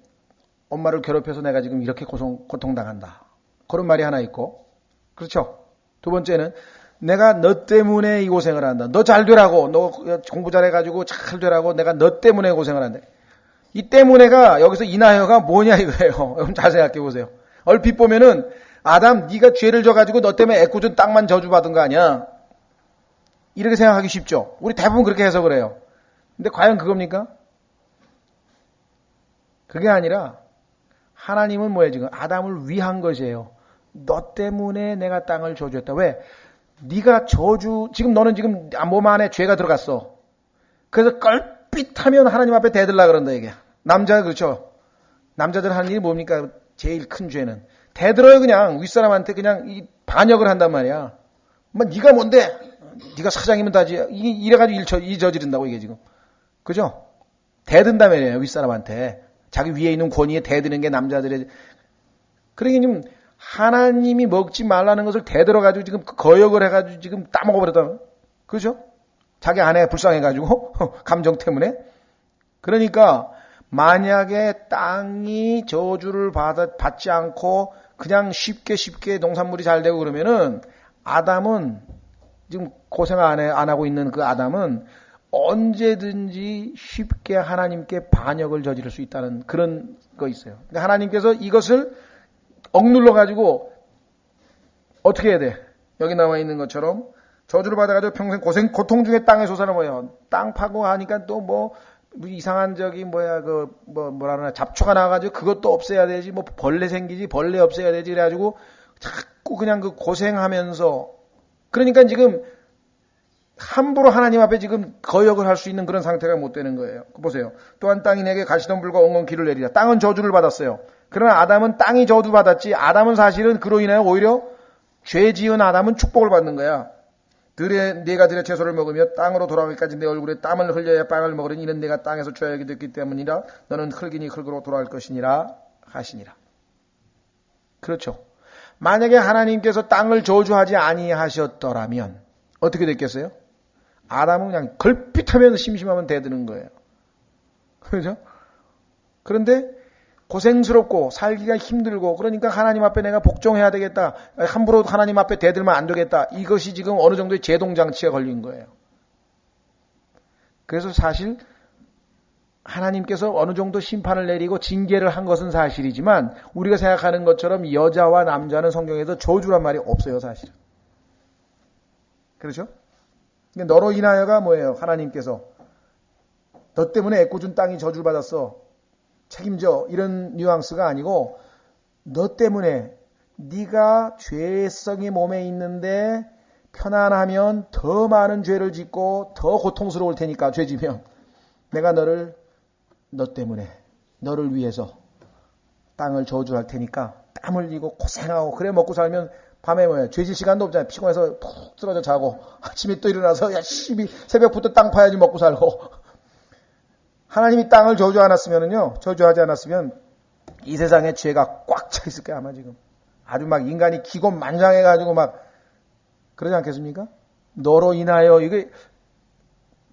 A: 엄마를 괴롭혀서 내가 지금 이렇게 고통당한다. 그런 말이 하나 있고. 그렇죠? 두 번째는 내가 너 때문에 이 고생을 한다. 너 잘 되라고. 너 공부 잘해가지고 잘 되라고. 내가 너 때문에 고생을 한다. 이 때문에가 여기서 인하여가 뭐냐 이거예요. 여러분 잘 생각해 보세요. 얼핏 보면은 아담 네가 죄를 져가지고 너 때문에 애꿎은 땅만 저주받은 거 아니야. 이렇게 생각하기 쉽죠. 우리 대부분 그렇게 해석을 해요. 근데 과연 그겁니까? 그게 아니라 하나님은 뭐예요? 지금 아담을 위한 것이에요. 너 때문에 내가 땅을 저주했다. 왜? 네가 지금 너는 지금 몸 안에 죄가 들어갔어. 그래서 껄핏하면 하나님 앞에 대들라 그런다 이게. 남자가 그렇죠. 남자들 하는 일이 뭡니까? 제일 큰 죄는 대들어요. 그냥 윗사람한테 그냥 이 반역을 한단 말이야. 뭐 네가 뭔데? 네가 사장이면 다지. 이래가지고 일 저지른다고 이게 지금. 그죠? 대든다 말이에요. 윗사람한테. 자기 위에 있는 권위에 대드는 게 남자들의. 그러니까 지금 하나님이 먹지 말라는 것을 대들어가지고 지금 거역을 해가지고 지금 따먹어버렸다. 그죠? 자기 아내 불쌍해가지고 감정 때문에. 그러니까 만약에 땅이 저주를 받지 않고 그냥 쉽게 농산물이 잘 되고 그러면은 아담은 지금 고생 안 하고 있는 그 아담은 언제든지 쉽게 하나님께 반역을 저지를 수 있다는 그런 거 있어요. 그러니까 하나님께서 이것을 억눌러 가지고 어떻게 해야 돼? 여기 나와 있는 것처럼 저주를 받아가지고 평생 고통 중에 땅에 솟아나 뭐예요? 땅 파고 하니까 또 뭐 이상한 뭐라 잡초가 나와가지고 그것도 없애야 되지, 뭐 벌레 생기지, 벌레 없애야 되지, 그래가지고 자꾸 그냥 그 고생하면서 그러니까 지금 함부로 하나님 앞에 지금 거역을 할 수 있는 그런 상태가 못 되는 거예요. 보세요. 또한 땅이 내게 가시덤불과 엉겅 기를 내리라. 땅은 저주를 받았어요. 그러나 아담은 땅이 저주 받았지, 아담은 사실은 그로 인하여 오히려 죄 지은 아담은 축복을 받는 거야. 네가 들의 채소를 먹으며 땅으로 돌아가기까지 내 얼굴에 땀을 흘려야 빵을 먹으니 이는 내가 땅에서 죄악이 됐기 때문이라. 너는 흙이니 흙으로 돌아갈 것이니라 하시니라. 그렇죠. 만약에 하나님께서 땅을 저주하지 아니하셨더라면 어떻게 됐겠어요? 아담은 그냥 걸핏하면 심심하면 대드는 거예요. 그렇죠? 그런데 고생스럽고 살기가 힘들고 그러니까 하나님 앞에 내가 복종해야 되겠다. 함부로 하나님 앞에 대들면 안 되겠다. 이것이 지금 어느 정도의 제동장치가 걸린 거예요. 그래서 사실 하나님께서 어느 정도 심판을 내리고 징계를 한 것은 사실이지만 우리가 생각하는 것처럼 여자와 남자는 성경에서 저주란 말이 없어요. 사실은. 그렇죠? 너로 인하여가 뭐예요? 하나님께서 너 때문에 애꿎은 땅이 저주를 받았어. 책임져. 이런 뉘앙스가 아니고 너 때문에 네가 죄성이 몸에 있는데 편안하면 더 많은 죄를 짓고 더 고통스러울 테니까 죄 지면 내가 너 때문에 너를 위해서 땅을 저주할 테니까 땀 흘리고 고생하고 그래 먹고 살면 밤에 뭐야 죄질 시간도 없잖아요. 피곤해서 푹 쓰러져 자고 아침에 또 일어나서 열심히 새벽부터 땅 파야지 먹고 살고. 하나님이 땅을 저주하지 않았으면 이 세상에 죄가 꽉 차 있을 거야 아마 지금. 아주 막 인간이 기곤만장해가지고 막 그러지 않겠습니까? 너로 인하여 이게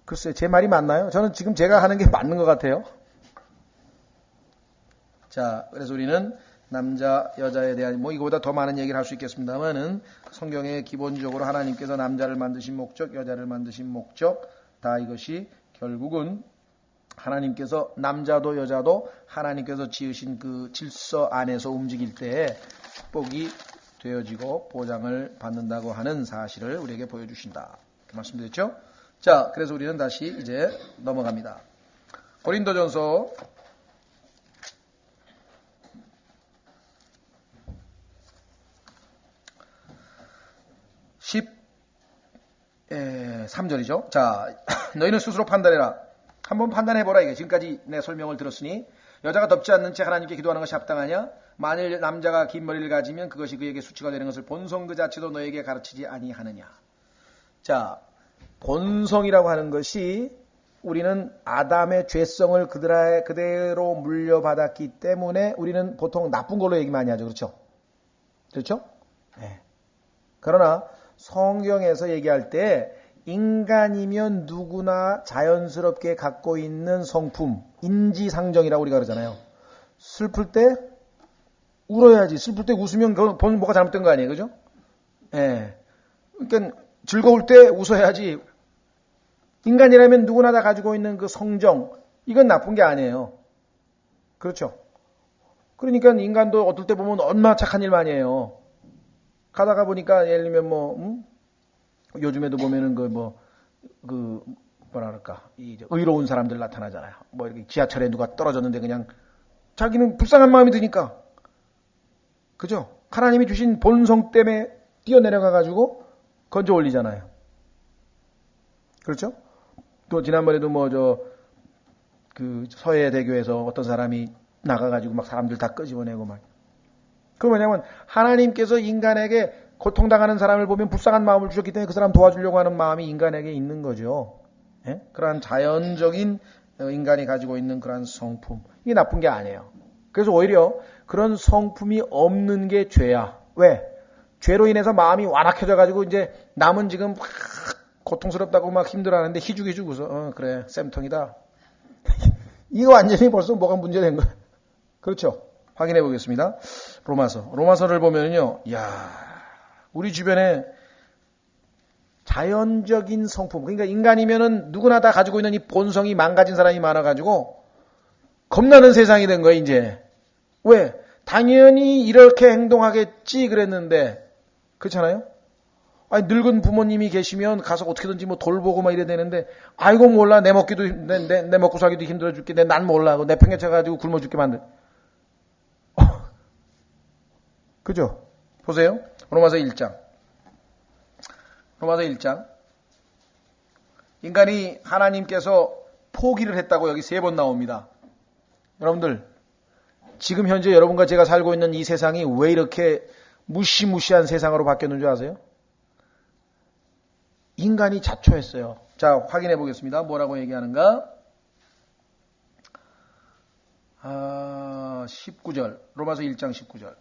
A: 글쎄 제 말이 맞나요? 저는 지금 제가 하는 게 맞는 것 같아요. 자, 그래서 우리는 남자 여자에 대한 이거보다 더 많은 얘기를 할 수 있겠습니다만은 성경에 기본적으로 하나님께서 남자를 만드신 목적, 여자를 만드신 목적 다 이것이 결국은 하나님께서 남자도 여자도 하나님께서 지으신 그 질서 안에서 움직일 때에 축복이 되어지고 보장을 받는다고 하는 사실을 우리에게 보여주신다. 그 말씀드렸죠? 자, 그래서 우리는 다시 이제 넘어갑니다. 고린도전서 13절이죠. 자, 너희는 스스로 판단해라. 한번 판단해보라. 이게 지금까지 내 설명을 들었으니 여자가 덥지 않는 채 하나님께 기도하는 것이 합당하냐? 만일 남자가 긴 머리를 가지면 그것이 그에게 수치가 되는 것을 본성 그 자체도 너에게 가르치지 아니하느냐. 자, 본성이라고 하는 것이 우리는 아담의 죄성을 그대로 물려받았기 때문에 우리는 보통 나쁜 걸로 얘기 많이 하죠. 그렇죠? 그렇죠? 네. 그러나 성경에서 얘기할 때 인간이면 누구나 자연스럽게 갖고 있는 성품, 인지상정이라고 우리가 그러잖아요. 슬플 때 울어야지. 슬플 때 웃으면 그건 뭐가 잘못된 거 아니에요. 그죠? 예. 그러니까 즐거울 때 웃어야지. 인간이라면 누구나 다 가지고 있는 그 성정, 이건 나쁜 게 아니에요. 그렇죠? 그러니까 인간도 어떨 때 보면 얼마나 착한 일 많이 해요. 가다가 보니까 예를 들면 요즘에도 보면은 의로운 사람들 나타나잖아요. 이렇게 지하철에 누가 떨어졌는데 그냥 자기는 불쌍한 마음이 드니까. 그죠? 하나님이 주신 본성 때문에 뛰어내려가가지고 건져 올리잖아요. 그렇죠? 또 지난번에도 서해대교에서 어떤 사람이 나가가지고 막 사람들 다 끄집어내고 막. 그 뭐냐면 하나님께서 인간에게 고통당하는 사람을 보면 불쌍한 마음을 주셨기 때문에 그 사람 도와주려고 하는 마음이 인간에게 있는 거죠. 예? 그러한 자연적인 인간이 가지고 있는 그러한 성품. 이게 나쁜 게 아니에요. 그래서 오히려 그런 성품이 없는 게 죄야. 왜? 죄로 인해서 마음이 완악해져 가지고 이제 남은 지금 막 고통스럽다고 막 힘들어하는데 희죽희죽 그래 쌤통이다. 이거 완전히 벌써 뭐가 문제된 거야. 그렇죠? 확인해 보겠습니다. 로마서를 보면요, 우리 주변에 자연적인 성품, 그러니까 인간이면은 누구나 다 가지고 있는 이 본성이 망가진 사람이 많아가지고 겁나는 세상이 된 거예요, 이제. 왜? 당연히 이렇게 행동하겠지 그랬는데, 그렇잖아요? 아니, 늙은 부모님이 계시면 가서 어떻게든지 뭐 돌보고 막 이래야 되는데, 아이고 몰라, 내 먹고 살기도 힘들어 죽게, 난 몰라, 내 팽개쳐가지고 굶어 죽게 만들. 그죠? 보세요. 로마서 1장. 인간이 하나님께서 포기를 했다고 여기 3번 나옵니다. 여러분들, 지금 현재 여러분과 제가 살고 있는 이 세상이 왜 이렇게 무시무시한 세상으로 바뀌었는 줄 아세요? 인간이 자초했어요. 자, 확인해 보겠습니다. 뭐라고 얘기하는가? 19절. 로마서 1장 19절.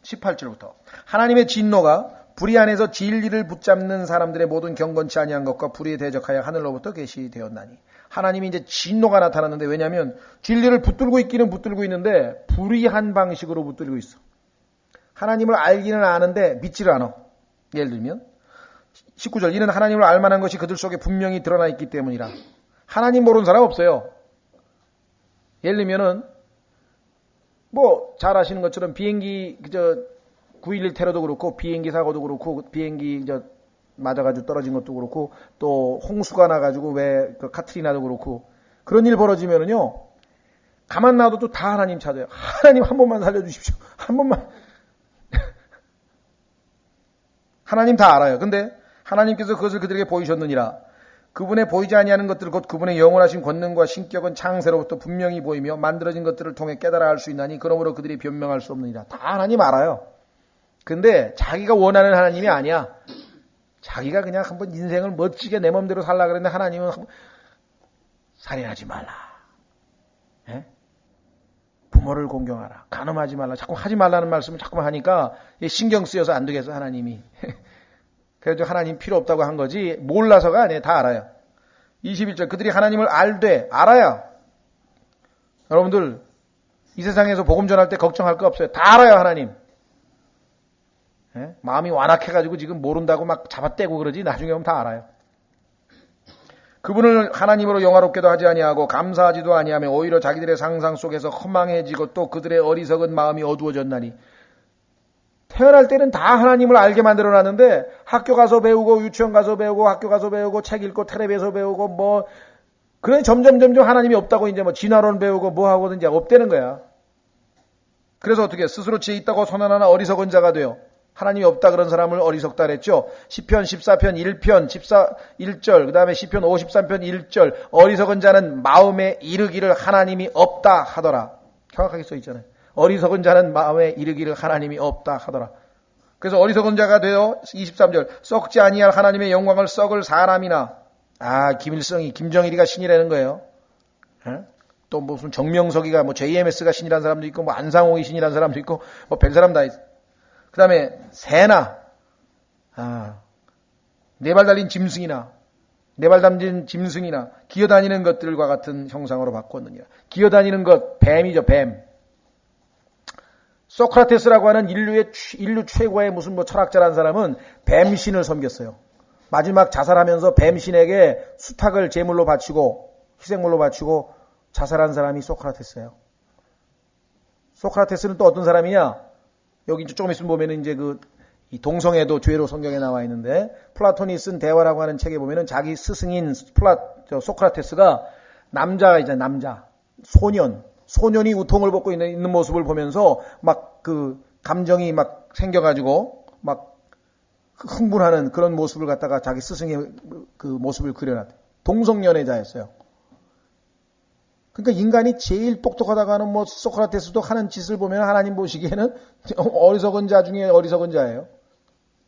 A: 18절부터. 하나님의 진노가 불의 안에서 진리를 붙잡는 사람들의 모든 경건치 아니한 것과 불의에 대적하여 하늘로부터 계시되었나니. 하나님이 이제 진노가 나타났는데, 왜냐하면 진리를 붙들고 있기는 붙들고 있는데 불의한 방식으로 붙들고 있어. 하나님을 알기는 아는데 믿지를 않아. 예를 들면 19절. 이는 하나님을 알만한 것이 그들 속에 분명히 드러나 있기 때문이라. 하나님 모르는 사람 없어요. 예를 들면은 뭐 잘 아시는 것처럼 비행기 9.11 테러도 그렇고, 비행기 사고도 그렇고, 비행기 맞아가지고 떨어진 것도 그렇고, 또 홍수가 나가지고 왜 그 카트리나도 그렇고, 그런 일 벌어지면은요, 가만 놔둬도 다 하나님 찾아요. 하나님 한 번만 살려주십시오. 한 번만. 하나님 다 알아요. 근데 하나님께서 그것을 그들에게 보이셨느니라. 그분의 보이지 아니하는 것들 곧 그분의 영원하신 권능과 신격은 창세로부터 분명히 보이며 만들어진 것들을 통해 깨달아 알 수 있나니 그러므로 그들이 변명할 수 없느니라. 다 하나님 알아요. 근데 자기가 원하는 하나님이 아니야. 자기가 그냥 한번 인생을 멋지게 내 맘대로 살라 그랬는데 하나님은 살인하지 말라. 예? 부모를 공경하라. 간음하지 말라. 자꾸 하지 말라는 말씀을 자꾸만 하니까 신경 쓰여서 안 되겠어, 하나님이. 그래도 하나님 필요 없다고 한 거지 몰라서가 아니에요. 다 알아요. 21절. 그들이 하나님을 알아야. 여러분들 이 세상에서 복음 전할 때 걱정할 거 없어요. 다 알아요, 하나님. 예? 마음이 완악해가지고 지금 모른다고 막 잡아떼고 그러지 나중에 오면 다 알아요. 그분을 하나님으로 영화롭게도 하지 아니하고 감사하지도 아니하며 오히려 자기들의 상상 속에서 허망해지고 또 그들의 어리석은 마음이 어두워졌나니. 태어날 때는 다 하나님을 알게 만들어놨는데 학교 가서 배우고 유치원 가서 배우고 학교 가서 배우고 책 읽고 텔레비에서 배우고 뭐 그래 점점 하나님이 없다고 이제 뭐 진화론 배우고 뭐 하고든 이제 없다는 거야. 그래서 어떻게 스스로 지혜 있다고 선언하는 어리석은 자가 돼요. 하나님이 없다 그런 사람을 어리석다 그랬죠. 시편 14편 1편 1절 그다음에 시편 53편 1절 어리석은 자는 마음에 이르기를 하나님이 없다 하더라. 정확하게 써 있잖아요. 어리석은 자는 마음에 이르기를 하나님이 없다 하더라. 그래서 어리석은 자가 되어 23절 썩지 아니할 하나님의 영광을 썩을 사람이나 김정일이가 신이라는 거예요. 에? 또 무슨 정명석이가 뭐 JMS가 신이라는 사람도 있고 뭐 안상홍이 신이라는 사람도 있고 뭐 별 사람 다 있어. 그 다음에 새나 네 발 달린 짐승이나 네 발 담진 짐승이나 기어다니는 것들과 같은 형상으로 바꿨느니라. 기어다니는 것 뱀이죠. 뱀. 소크라테스라고 하는 인류 최고의 무슨 뭐 철학자라는 사람은 뱀신을 섬겼어요. 마지막 자살하면서 뱀신에게 수탉을 제물로 바치고 희생물로 바치고 자살한 사람이 소크라테스예요. 소크라테스는 또 어떤 사람이냐? 여기 조금 있으면 보면은 이제 이 동성애도 죄로 성경에 나와 있는데 플라톤이 쓴 대화라고 하는 책에 보면은 자기 스승인 소크라테스가 남자가 있잖아요. 남자. 소년이 우통을 벗고 있는 모습을 보면서 막 그 감정이 막 생겨가지고 막 흥분하는 그런 모습을 갖다가 자기 스승의 그 모습을 그려놨대. 동성연애자였어요. 그러니까 인간이 제일 똑똑하다고 하는 소크라테스도 하는 짓을 보면 하나님 보시기에는 어리석은 자 중에 어리석은 자예요.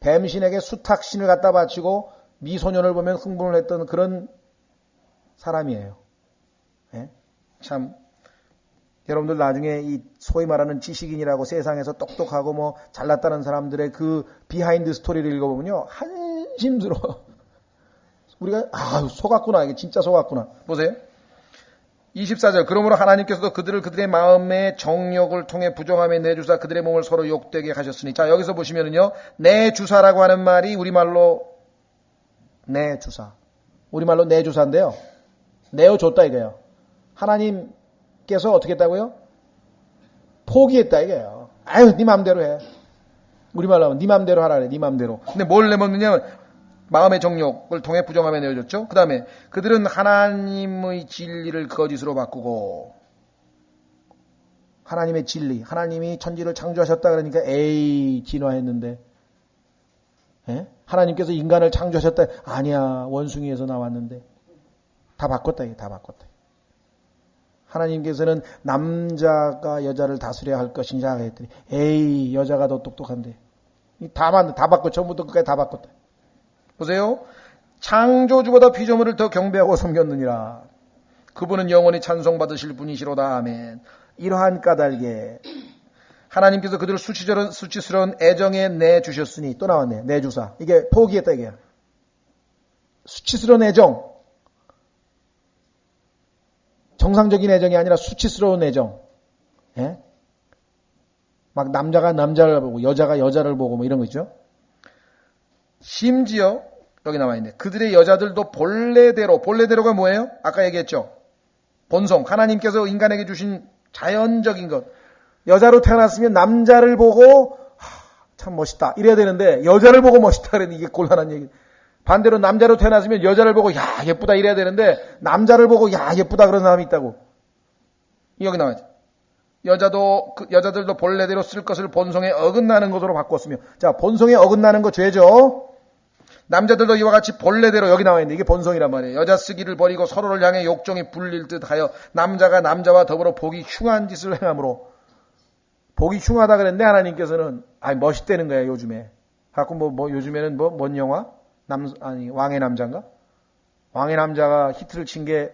A: 뱀신에게 수탉신을 갖다 바치고 미소년을 보면 흥분을 했던 그런 사람이에요. 예? 참 여러분들 나중에 이 소위 말하는 지식인이라고 세상에서 똑똑하고 잘났다는 사람들의 그 비하인드 스토리를 읽어보면요. 한심스러워. 우리가 속았구나. 이게 진짜 속았구나. 보세요. 24절 그러므로 하나님께서도 그들의 마음의 정욕을 통해 부정함에 내주사 그들의 몸을 서로 욕되게 하셨으니 자 여기서 보시면은요. 내주사라고 하는 말이 우리말로 내주사. 우리말로 내주사인데요. 내어줬다 이거예요. 하나님께서 어떻게 했다고요? 포기했다 이거예요. 아유 네 맘대로 해. 우리말로 하면 네 맘대로 하라 그래. 네 맘대로. 근데 뭘 내먹느냐면 마음의 정욕을 통해 부정함에 내어줬죠. 그 다음에 그들은 하나님의 진리를 거짓으로 바꾸고 하나님의 진리, 하나님이 천지를 창조하셨다 그러니까 진화했는데 예? 하나님께서 인간을 창조하셨다 아니야 원숭이에서 나왔는데 다 바꿨다 이게 다 바꿨다. 하나님께서는 남자가 여자를 다스려야 할 것이냐 했더니 여자가 더 똑똑한데 다 바꿨 처음부터 끝까지 다 바꿨다. 보세요. 창조주보다 피조물을 더 경배하고 섬겼느니라. 그분은 영원히 찬송받으실 분이시로다. 아멘. 이러한 까닭에 하나님께서 그들을 수치스러운 애정에 내주셨으니 또 나왔네. 내주사. 이게 포기했다 이게. 수치스러운 애정. 정상적인 애정이 아니라 수치스러운 애정. 예? 막 남자가 남자를 보고 여자가 여자를 보고 이런 거 있죠. 심지어 여기 나와있네. 그들의 여자들도 본래대로가 뭐예요? 아까 얘기했죠. 본성. 하나님께서 인간에게 주신 자연적인 것. 여자로 태어났으면 남자를 보고 참 멋있다 이래야 되는데 여자를 보고 멋있다 그랬는데 이게 곤란한 얘기. 반대로 남자로 태어났으면 여자를 보고 야 예쁘다 이래야 되는데 남자를 보고 야 예쁘다 그런 사람이 있다고. 여기 나와있죠. 여자들도 본래대로 쓸 것을 본성에 어긋나는 것으로 바꿨으며 자 본성에 어긋나는 거 죄죠. 남자들도 이와 같이 본래대로 여기 나와 있는데 이게 본성이란 말이에요. 여자 쓰기를 버리고 서로를 향해 욕정이 불릴 듯하여 남자가 남자와 더불어 보기 흉한 짓을 행함으로 보기 흉하다 그랬는데 하나님께서는 멋있다는 거야 요즘에. 갖고 요즘에는 뭔 영화? 왕의 남자인가? 왕의 남자가 히트를 친 게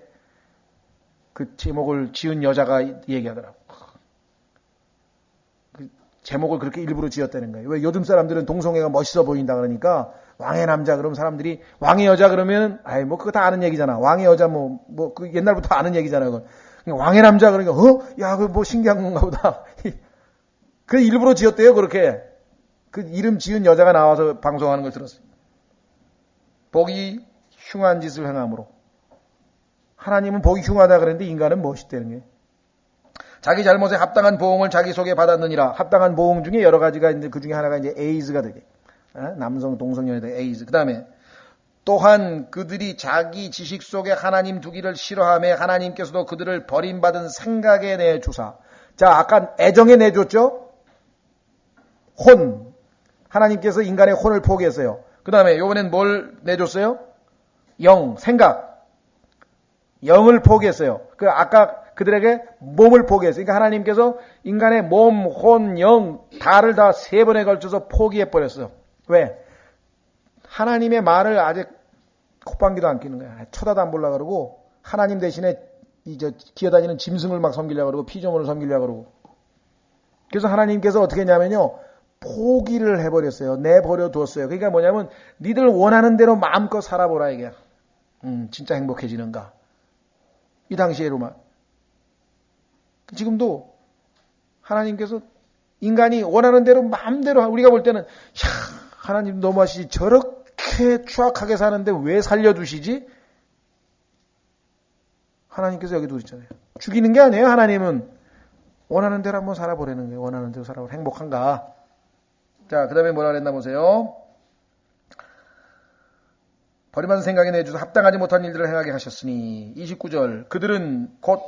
A: 그 제목을 지은 여자가 얘기하더라고. 그 제목을 그렇게 일부러 지었다는 거예요. 왜 요즘 사람들은 동성애가 멋있어 보인다 그러니까 왕의 남자 그러면 사람들이 왕의 여자 그러면 그거 다 아는 얘기잖아. 왕의 여자 그 옛날부터 아는 얘기잖아요. 그건. 왕의 남자 그러니까 야 그거 신기한 건가 보다. 그 일부러 지었대요 그렇게. 그 이름 지은 여자가 나와서 방송하는 걸 들었어요. 보기 흉한 짓을 행함으로. 하나님은 보기 흉하다 그랬는데 인간은 멋있다는 게. 자기 잘못에 합당한 보응을 자기 속에 받았느니라. 합당한 보응 중에 여러 가지가 있는데 그 중에 하나가 이제 에이즈가 되게. 남성 동성연애 에이즈. 그 다음에 또한 그들이 자기 지식 속에 하나님 두기를 싫어하며 하나님께서도 그들을 버림받은 생각에 내주사. 자 아까 애정에 내줬죠. 혼. 하나님께서 인간의 혼을 포기했어요. 그 다음에 이번엔 뭘 내줬어요? 생각. 영을 포기했어요. 아까 그들에게 몸을 포기했어요. 그러니까 하나님께서 인간의 몸, 혼, 영 다를 다 3번에 걸쳐서 포기해버렸어요. 왜? 하나님의 말을 아직 콧방귀도 안 끼는 거야. 쳐다도 안 보려고 그러고 하나님 대신에 기어다니는 짐승을 막 섬기려고 그러고 피조물을 섬기려고 그러고. 그래서 하나님께서 어떻게 했냐면요. 포기를 해버렸어요. 내버려 두었어요. 그러니까 뭐냐면 니들 원하는 대로 마음껏 살아보라 이게. 진짜 행복해지는가. 이 당시에로만. 지금도 하나님께서 인간이 원하는 대로 마음대로 우리가 볼 때는 하나님 너무하시지 저렇게 추악하게 사는데 왜 살려두시지? 하나님께서 여기 두셨잖아요. 죽이는 게 아니에요. 하나님은 원하는 대로 한번 살아보라는 거예요. 원하는 대로 살아보라. 행복한가? 자, 그 다음에 뭐라 그랬나 보세요. 버림받은 생각에 내주서 합당하지 못한 일들을 행하게 하셨으니 29절 그들은 곧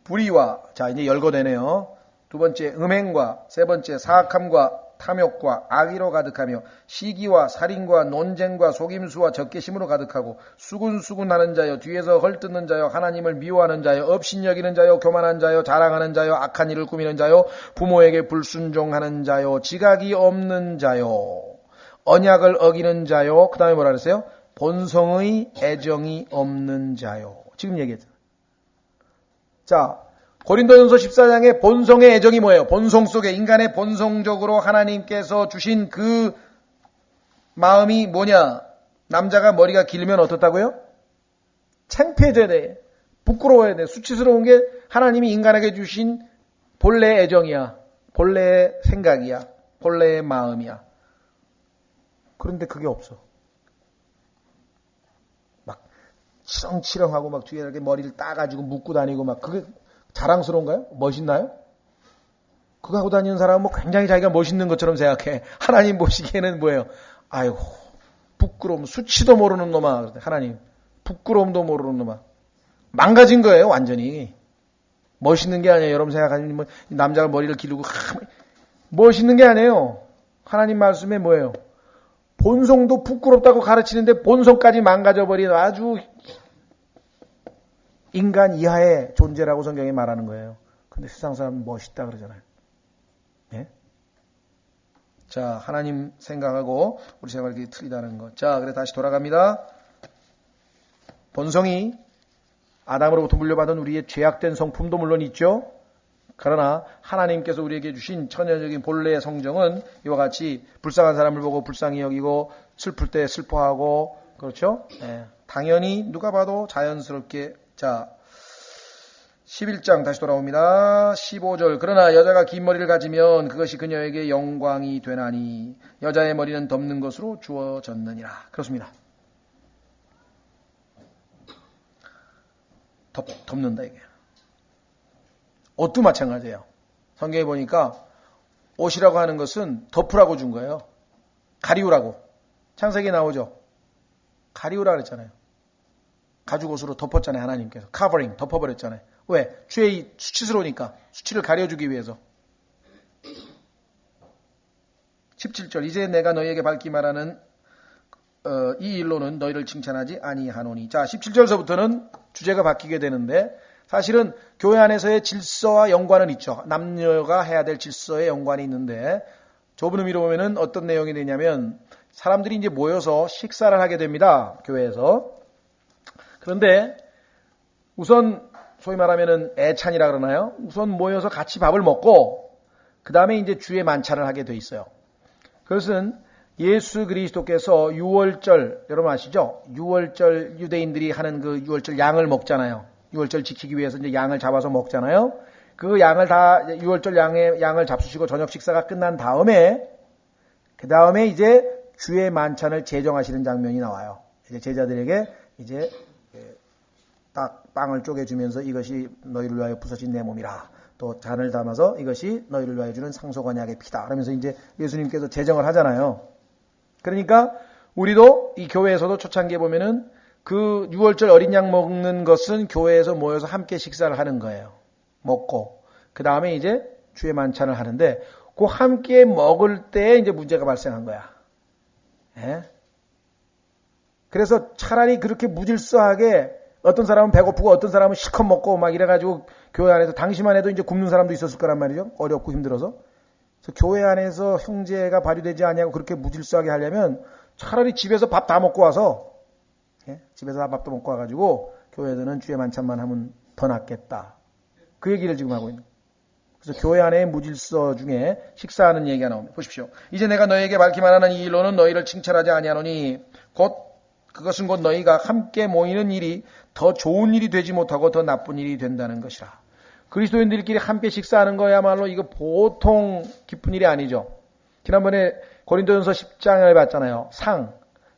A: 불의와 자 이제 열거되네요. 두 번째 음행과 세 번째 사악함과 탐욕과 악의로 가득하며 시기와 살인과 논쟁과 속임수와 적개심으로 가득하고 수군수군하는 자여 뒤에서 헐뜯는 자여 하나님을 미워하는 자여 업신여기는 자여 교만한 자여 자랑하는 자여 악한 일을 꾸미는 자여 부모에게 불순종하는 자여 지각이 없는 자여 언약을 어기는 자여 그 다음에 뭐라 그랬어요? 본성의 애정이 없는 자요. 지금 얘기했잖아요. 자, 고린도전서 14장의 본성의 애정이 뭐예요? 본성 속에 인간의 본성적으로 하나님께서 주신 그 마음이 뭐냐? 남자가 머리가 길면 어떻다고요? 창피해져야 돼. 부끄러워야 돼. 수치스러운 게 하나님이 인간에게 주신 본래의 애정이야. 본래의 생각이야. 본래의 마음이야. 그런데 그게 없어. 막 치렁치렁하고 막 뒤에 이렇게 머리를 따가지고 묶고 다니고 막 그게 자랑스러운가요? 멋있나요? 그거 하고 다니는 사람은 뭐 굉장히 자기가 멋있는 것처럼 생각해. 하나님 보시기에는 뭐예요? 아이고 부끄러움, 수치도 모르는 놈아. 하나님 부끄러움도 모르는 놈아. 망가진 거예요 완전히. 멋있는 게 아니에요. 여러분 생각하시는 뭐 남자가 머리를 기르고 멋있는 게 아니에요. 하나님 말씀에 뭐예요? 본성도 부끄럽다고 가르치는데 본성까지 망가져버린 아주 인간 이하의 존재라고 성경이 말하는 거예요. 근데 세상 사람은 멋있다 그러잖아요. 예? 자, 하나님 생각하고 우리 생각이 틀리다는 것. 자, 그래 다시 돌아갑니다. 본성이 아담으로부터 물려받은 우리의 죄악된 성품도 물론 있죠. 그러나 하나님께서 우리에게 주신 천연적인 본래의 성정은 이와 같이 불쌍한 사람을 보고 불쌍히 여기고 슬플 때 슬퍼하고 그렇죠? 예. 당연히 누가 봐도 자연스럽게 자 11장 다시 돌아옵니다. 15절 그러나 여자가 긴 머리를 가지면 그것이 그녀에게 영광이 되나니 여자의 머리는 덮는 것으로 주어졌느니라. 그렇습니다. 덮는다 이게. 옷도 마찬가지예요. 성경에 보니까 옷이라고 하는 것은 덮으라고 준 거예요. 가리우라고. 창세기에 나오죠. 가리우라 그랬잖아요. 가죽 옷으로 덮었잖아요. 하나님께서. 커버링 덮어버렸잖아요. 왜? 죄의 수치스러우니까. 수치를 가려주기 위해서. 17절 이제 내가 너희에게 밝히 말하는 이 일로는 너희를 칭찬하지 아니하노니. 자 17절서부터는 주제가 바뀌게 되는데 사실은 교회 안에서의 질서와 연관은 있죠. 남녀가 해야 될 질서의 연관이 있는데 좁은 의미로 보면은 어떤 내용이 되냐면 사람들이 이제 모여서 식사를 하게 됩니다. 교회에서. 그런데 우선 소위 말하면은 애찬이라 그러나요? 우선 모여서 같이 밥을 먹고 그 다음에 이제 주의 만찬을 하게 돼 있어요. 그것은 예수 그리스도께서 유월절 여러분 아시죠? 유월절 유대인들이 하는 그 유월절 양을 먹잖아요. 유월절 지키기 위해서 이제 양을 잡아서 먹잖아요. 그 양을 다 유월절 양을 잡수시고 저녁 식사가 끝난 다음에 그 다음에 이제 주의 만찬을 제정하시는 장면이 나와요. 이제 제자들에게 이제 딱 빵을 쪼개주면서 이것이 너희를 위하여 부서진 내 몸이라. 또 잔을 담아서 이것이 너희를 위하여 주는 상속 언약의 피다. 그러면서 이제 예수님께서 제정을 하잖아요. 그러니까 우리도 이 교회에서도 초창기에 보면은 그 6월절 어린 양 먹는 것은 교회에서 모여서 함께 식사를 하는 거예요. 먹고 그 다음에 이제 주의 만찬을 하는데 그 함께 먹을 때 이제 문제가 발생한 거야. 예? 그래서 차라리 그렇게 무질서하게 어떤 사람은 배고프고 어떤 사람은 실컷 먹고 막 이래가지고 교회 안에서 당시만 해도 이제 굶는 사람도 있었을 거란 말이죠. 어렵고 힘들어서. 그래서 교회 안에서 형제가 발휘되지 않냐고 그렇게 무질서하게 하려면 차라리 집에서 밥 다 먹고 와서 집에서 밥도 먹고 와가지고 교회에서는 주의 만찬만 하면 더 낫겠다. 그 얘기를 지금 하고 있는 거예요. 그래서 교회 안에 무질서 중에 식사하는 얘기가 나옵니다. 보십시오. 이제 내가 너희에게 밝히 말하는 이 일로는 너희를 칭찬하지 아니하노니 그것은 곧 너희가 함께 모이는 일이 더 좋은 일이 되지 못하고 더 나쁜 일이 된다는 것이라. 그리스도인들끼리 함께 식사하는 거야말로 이거 보통 기쁜 일이 아니죠. 지난번에 고린도전서 10장을 봤잖아요.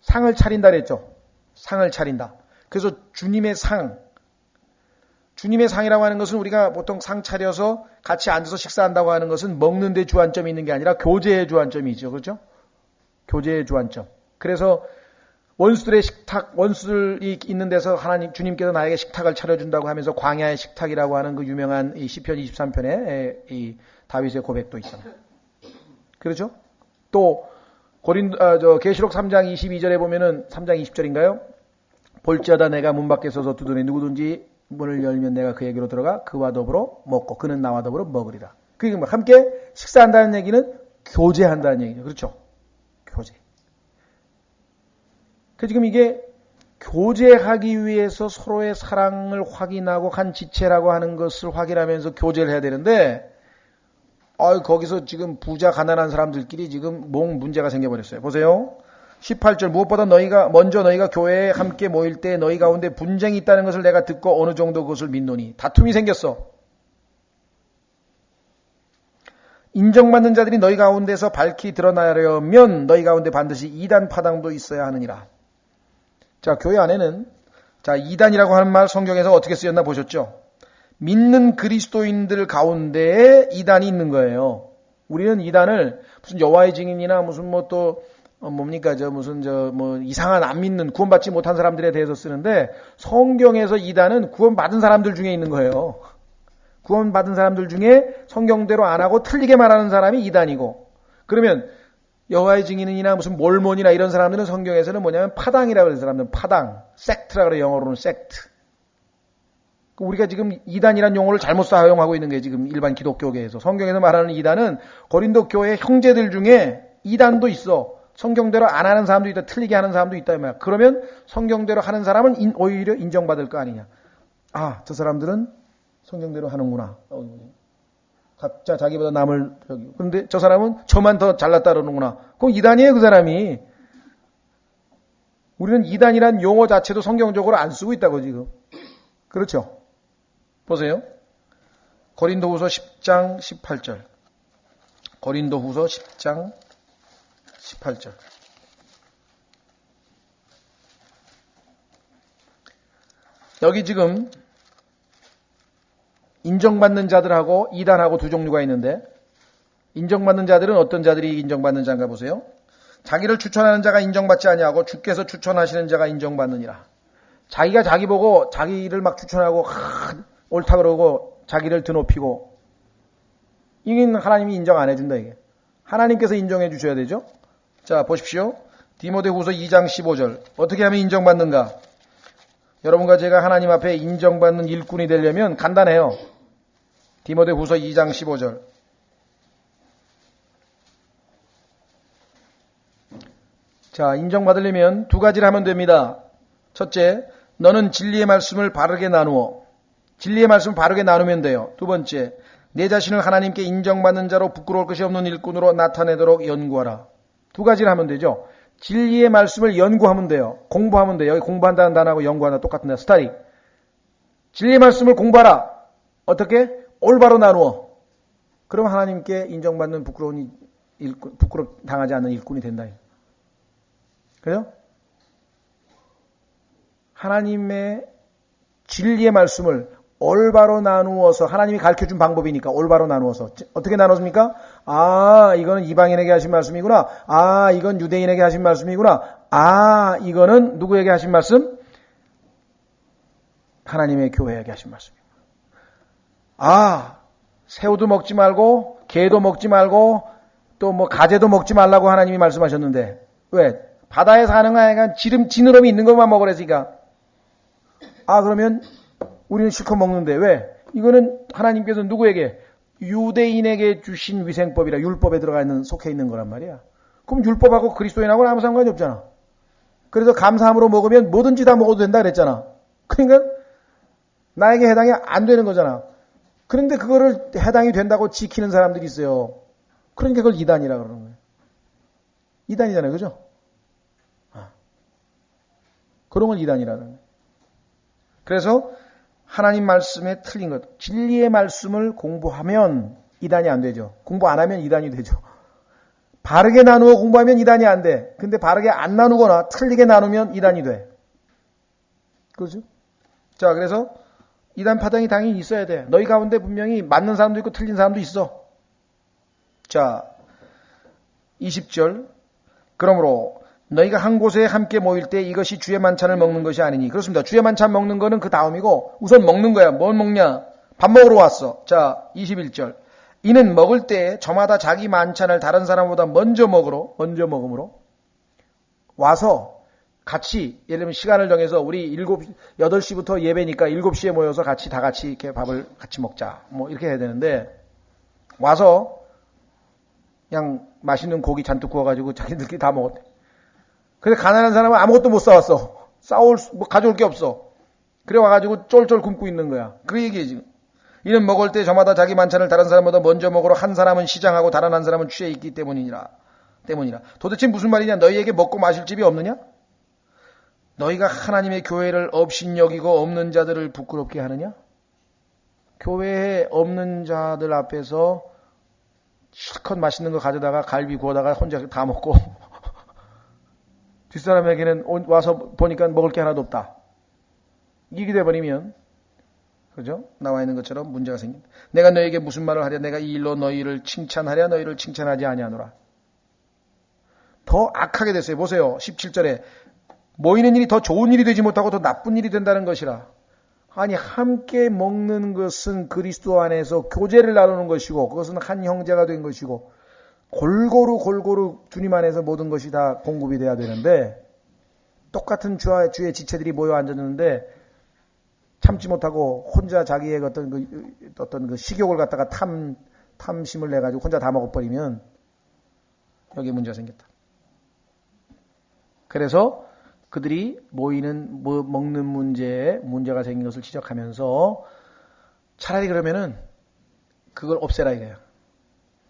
A: 상을 차린다 그랬죠. 상을 차린다. 그래서 주님의 상이라고 하는 것은 우리가 보통 상 차려서 같이 앉아서 식사한다고 하는 것은 먹는 데 주안점이 있는 게 아니라 교제의 주안점이 있죠. 그렇죠? 교제의 주안점. 그래서 원수들의 식탁, 원수들이 있는 데서 주님께서 나에게 식탁을 차려준다고 하면서 광야의 식탁이라고 하는 그 유명한 이 시편 23편에 이 다윗의 고백도 있잖아요. 그렇죠? 또 계시록 3장 22절에 보면은 3장 20절인가요? 볼지어다 내가 문 밖에 서서 두드리니 누구든지 문을 열면 내가 그에게로 들어가 그와 더불어 먹고 그는 나와 더불어 먹으리라. 그게 뭐 함께 식사한다는 얘기는 교제한다는 얘기죠. 그렇죠? 교제. 그 지금 이게 교제하기 위해서 서로의 사랑을 확인하고 한 지체라고 하는 것을 확인하면서 교제를 해야 되는데 거기서 지금 부자 가난한 사람들끼리 지금 문제가 생겨버렸어요. 보세요. 18절 무엇보다 먼저 너희가 교회에 함께 모일 때 너희 가운데 분쟁이 있다는 것을 내가 듣고 어느 정도 그것을 믿노니 다툼이 생겼어. 인정받는 자들이 너희 가운데서 밝히 드러나려면 너희 가운데 반드시 이단 파당도 있어야 하느니라. 자, 교회 안에는 이단이라고 하는 말 성경에서 어떻게 쓰였나 보셨죠? 믿는 그리스도인들 가운데에 이단이 있는 거예요. 우리는 이단을 무슨 여호와의 증인이나 무슨 이상한 안 믿는 구원받지 못한 사람들에 대해서 쓰는데 성경에서 이단은 구원받은 사람들 중에 있는 거예요. 구원받은 사람들 중에 성경대로 안 하고 틀리게 말하는 사람이 이단이고, 그러면 여호와의 증인이나 무슨 몰몬이나 이런 사람들은 성경에서는 뭐냐면 파당이라고 그래요. 사람들은 파당, 섹트라고 그래요. 영어로는 섹트. 우리가 지금 이단이란 용어를 잘못 사용하고 있는 게 지금 일반 기독교계에서. 성경에서 말하는 이단은 고린도 교회 형제들 중에 이단도 있어. 성경대로 안 하는 사람도 있다. 틀리게 하는 사람도 있다. 그러면 성경대로 하는 사람은 오히려 인정받을 거 아니냐. 저 사람들은 성경대로 하는구나. 각자 자기보다 남을 그런데 저 사람은 저만 더 잘났다 그러는구나. 그럼 이단이에요, 그 사람이. 우리는 이단이란 용어 자체도 성경적으로 안 쓰고 있다고 지금. 그렇죠? 보세요. 고린도후서 10장 18절. 고린도후서 10장 18절. 여기 지금 인정받는 자들하고 이단하고 두 종류가 있는데, 인정받는 자들은 어떤 자들이 인정받는 자인가 보세요. 자기를 추천하는 자가 인정받지 아니하고 주께서 추천하시는 자가 인정받느니라. 자기가 자기 보고 자기를 막 추천하고 옳다 그러고 자기를 드높이고, 이건 하나님이 인정 안 해준다. 이게 하나님께서 인정해 주셔야 되죠. 자, 보십시오. 디모데후서 2장 15절. 어떻게 하면 인정받는가? 여러분과 제가 하나님 앞에 인정받는 일꾼이 되려면 간단해요. 디모데후서 2장 15절. 자, 인정받으려면 두 가지를 하면 됩니다. 첫째, 너는 진리의 말씀을 바르게 나누어. 진리의 말씀을 바르게 나누면 돼요. 두 번째, 내 자신을 하나님께 인정받는 자로 부끄러울 것이 없는 일꾼으로 나타내도록 연구하라. 두 가지를 하면 되죠. 진리의 말씀을 연구하면 돼요. 공부하면 돼요. 여기 공부한다는 단어하고 연구한다 똑같은데, 스타디. 진리의 말씀을 공부하라. 어떻게? 올바로 나누어. 그럼 하나님께 인정받는 부끄러운 일꾼, 당하지 않는 일꾼이 된다. 그래요? 하나님의 진리의 말씀을 올바로 나누어서, 하나님이 가르쳐준 방법이니까 올바로 나누어서. 어떻게 나눴습니까? 이거는 이방인에게 하신 말씀이구나. 이건 유대인에게 하신 말씀이구나. 이거는 누구에게 하신 말씀? 하나님의 교회에게 하신 말씀입니다. 새우도 먹지 말고 게도 먹지 말고 또 가재도 먹지 말라고 하나님이 말씀하셨는데, 왜? 바다에 사는 애가 지느러미 있는 것만 먹으랬으니까. 그러면 우리는 실컷 먹는데 왜? 이거는 하나님께서 누구에게? 유대인에게 주신 위생법이라, 율법에 들어가 있는, 속해 있는 거란 말이야. 그럼 율법하고 그리스도인하고는 아무 상관이 없잖아. 그래서 감사함으로 먹으면 뭐든지 다 먹어도 된다 그랬잖아. 그러니까 나에게 해당이 안 되는 거잖아. 그런데 그거를 해당이 된다고 지키는 사람들이 있어요. 그러니까 그걸 이단이라 그러는 거예요. 이단이잖아요. 그죠? 그런 걸 이단이라는 거예요. 그래서 하나님 말씀에 틀린 것, 진리의 말씀을 공부하면 이단이 안 되죠. 공부 안 하면 이단이 되죠. 바르게 나누어 공부하면 이단이 안 돼. 근데 바르게 안 나누거나 틀리게 나누면 이단이 돼. 그렇죠? 자, 그래서 이단 파당이 당연히 있어야 돼. 너희 가운데 분명히 맞는 사람도 있고 틀린 사람도 있어. 자, 20절. 그러므로 너희가 한 곳에 함께 모일 때 이것이 주의 만찬을 먹는 것이 아니니. 그렇습니다. 주의 만찬 먹는 거는 그 다음이고, 우선 먹는 거야. 뭘 먹냐? 밥 먹으러 왔어. 자, 21절. 이는 먹을 때 저마다 자기 만찬을 다른 사람보다 먼저 먹음으로 와서 같이, 예를 들면 시간을 정해서 우리 8시부터 예배니까 7시에 모여서 다 같이 이렇게 밥을 같이 먹자. 뭐 이렇게 해야 되는데, 와서 그냥 맛있는 고기 잔뜩 구워가지고 자기들끼리 다 먹었대. 근데 가난한 사람은 아무것도 못 사왔어. 가져올 게 없어. 그래 와가지고 쫄쫄 굶고 있는 거야. 그 얘기해 지금. 이는 먹을 때 저마다 자기 만찬을 다른 사람보다 먼저 먹으러 한 사람은 시장하고 다른 한 사람은 취해 있기 때문이라. 도대체 무슨 말이냐? 너희에게 먹고 마실 집이 없느냐? 너희가 하나님의 교회를 업신여기고 없는 자들을 부끄럽게 하느냐? 교회에 없는 자들 앞에서 실컷 맛있는 거 가져다가 갈비 구워다가 혼자 다 먹고 뒷사람에게는 와서 보니까 먹을 게 하나도 없다. 이게 돼버리면, 그죠? 나와 있는 것처럼 문제가 생긴다. 내가 너에게 무슨 말을 하랴? 내가 이 일로 너희를 칭찬하랴? 너희를 칭찬하지 아니하노라. 더 악하게 됐어요. 보세요. 17절에 모이는 일이 더 좋은 일이 되지 못하고 더 나쁜 일이 된다는 것이라. 아니, 함께 먹는 것은 그리스도 안에서 교제를 나누는 것이고, 그것은 한 형제가 된 것이고, 골고루 주님 안에서 모든 것이 다 공급이 돼야 되는데, 똑같은 주의 지체들이 모여 앉았는데 참지 못하고 혼자 자기의 어떤 그 식욕을 갖다가 탐심을 내가지고 혼자 다 먹어버리면 여기에 문제가 생겼다. 그래서 그들이 먹는 문제에 문제가 생긴 것을 지적하면서 차라리 그러면은 그걸 없애라 이거야.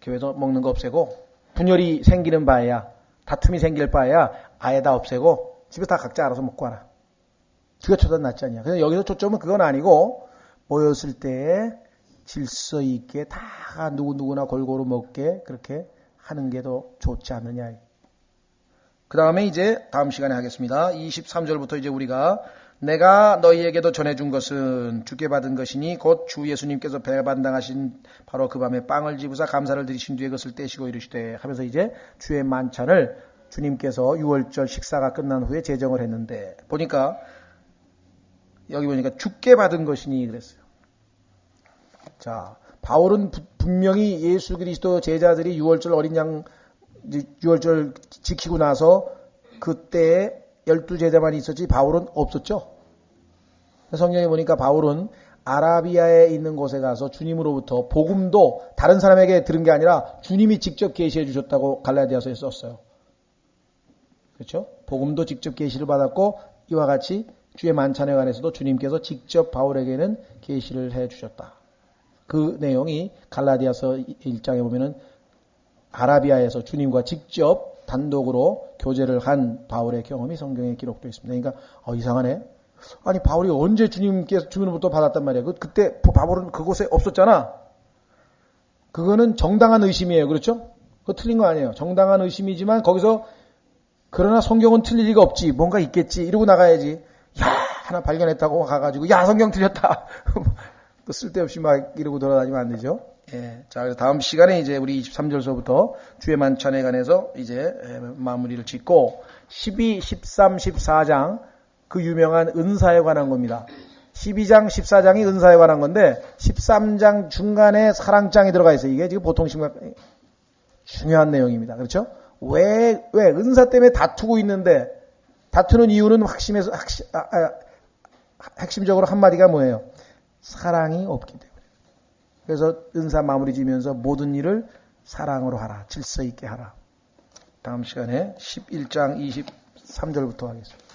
A: 교회에서 먹는 거 없애고 분열이 생기는 바에야, 다툼이 생길 바에야 아예 다 없애고 집에서 다 각자 알아서 먹고 와라. 그게 초점 낫지 않냐. 그래서 여기서 초점은 그건 아니고 모였을 때 질서 있게 다 누구나 골고루 먹게 그렇게 하는 게 더 좋지 않느냐. 그 다음에 이제 다음 시간에 하겠습니다. 23절부터 이제 우리가 내가 너희에게도 전해준 것은 주께 받은 것이니 곧 주 예수님께서 배반당하신 바로 그 밤에 빵을 집으사 감사를 드리신 뒤에 그것을 떼시고 이르시되 하면서 이제 주의 만찬을 주님께서 6월절 식사가 끝난 후에 제정을 했는데 여기 보니까 주께 받은 것이니 그랬어요. 자, 바울은 분명히 예수 그리스도 제자들이 6월절 어린 양 6월절 지키고 나서 그때 12제자만 있었지 바울은 없었죠. 성경에 보니까 바울은 아라비아에 있는 곳에 가서 주님으로부터 복음도 다른 사람에게 들은 게 아니라 주님이 직접 계시해 주셨다고 갈라디아서에 썼어요. 그렇죠? 복음도 직접 계시를 받았고 이와 같이 주의 만찬에 관해서도 주님께서 직접 바울에게는 계시를 해 주셨다. 그 내용이 갈라디아서 1장에 보면은 아라비아에서 주님과 직접 단독으로 교제를 한 바울의 경험이 성경에 기록되어 있습니다. 그러니까 이상하네. 아니 바울이 언제 주님으로부터 받았단 말이야. 그때 바울은 그곳에 없었잖아. 그거는 정당한 의심이에요. 그렇죠? 그거 틀린 거 아니에요. 정당한 의심이지만 거기서 그러나 성경은 틀릴 리가 없지. 뭔가 있겠지. 이러고 나가야지. 야 하나 발견했다고 가가지고 야 성경 틀렸다. 또 쓸데없이 막 이러고 돌아다니면 안 되죠. 예. 자, 그래서 다음 시간에 이제 우리 23절서부터 주의 만찬에 관해서 이제 마무리를 짓고 12, 13, 14장 그 유명한 은사에 관한 겁니다. 12장, 14장이 은사에 관한 건데 13장 중간에 사랑장이 들어가 있어요. 이게 지금 보통 중요한 내용입니다. 그렇죠? 왜 은사 때문에 다투고 있는데 다투는 이유는 핵심적으로 한마디가 뭐예요? 사랑이 없기 때문에. 그래서 은사 마무리 지면서 모든 일을 사랑으로 하라. 질서 있게 하라. 다음 시간에 11장 23절부터 하겠습니다.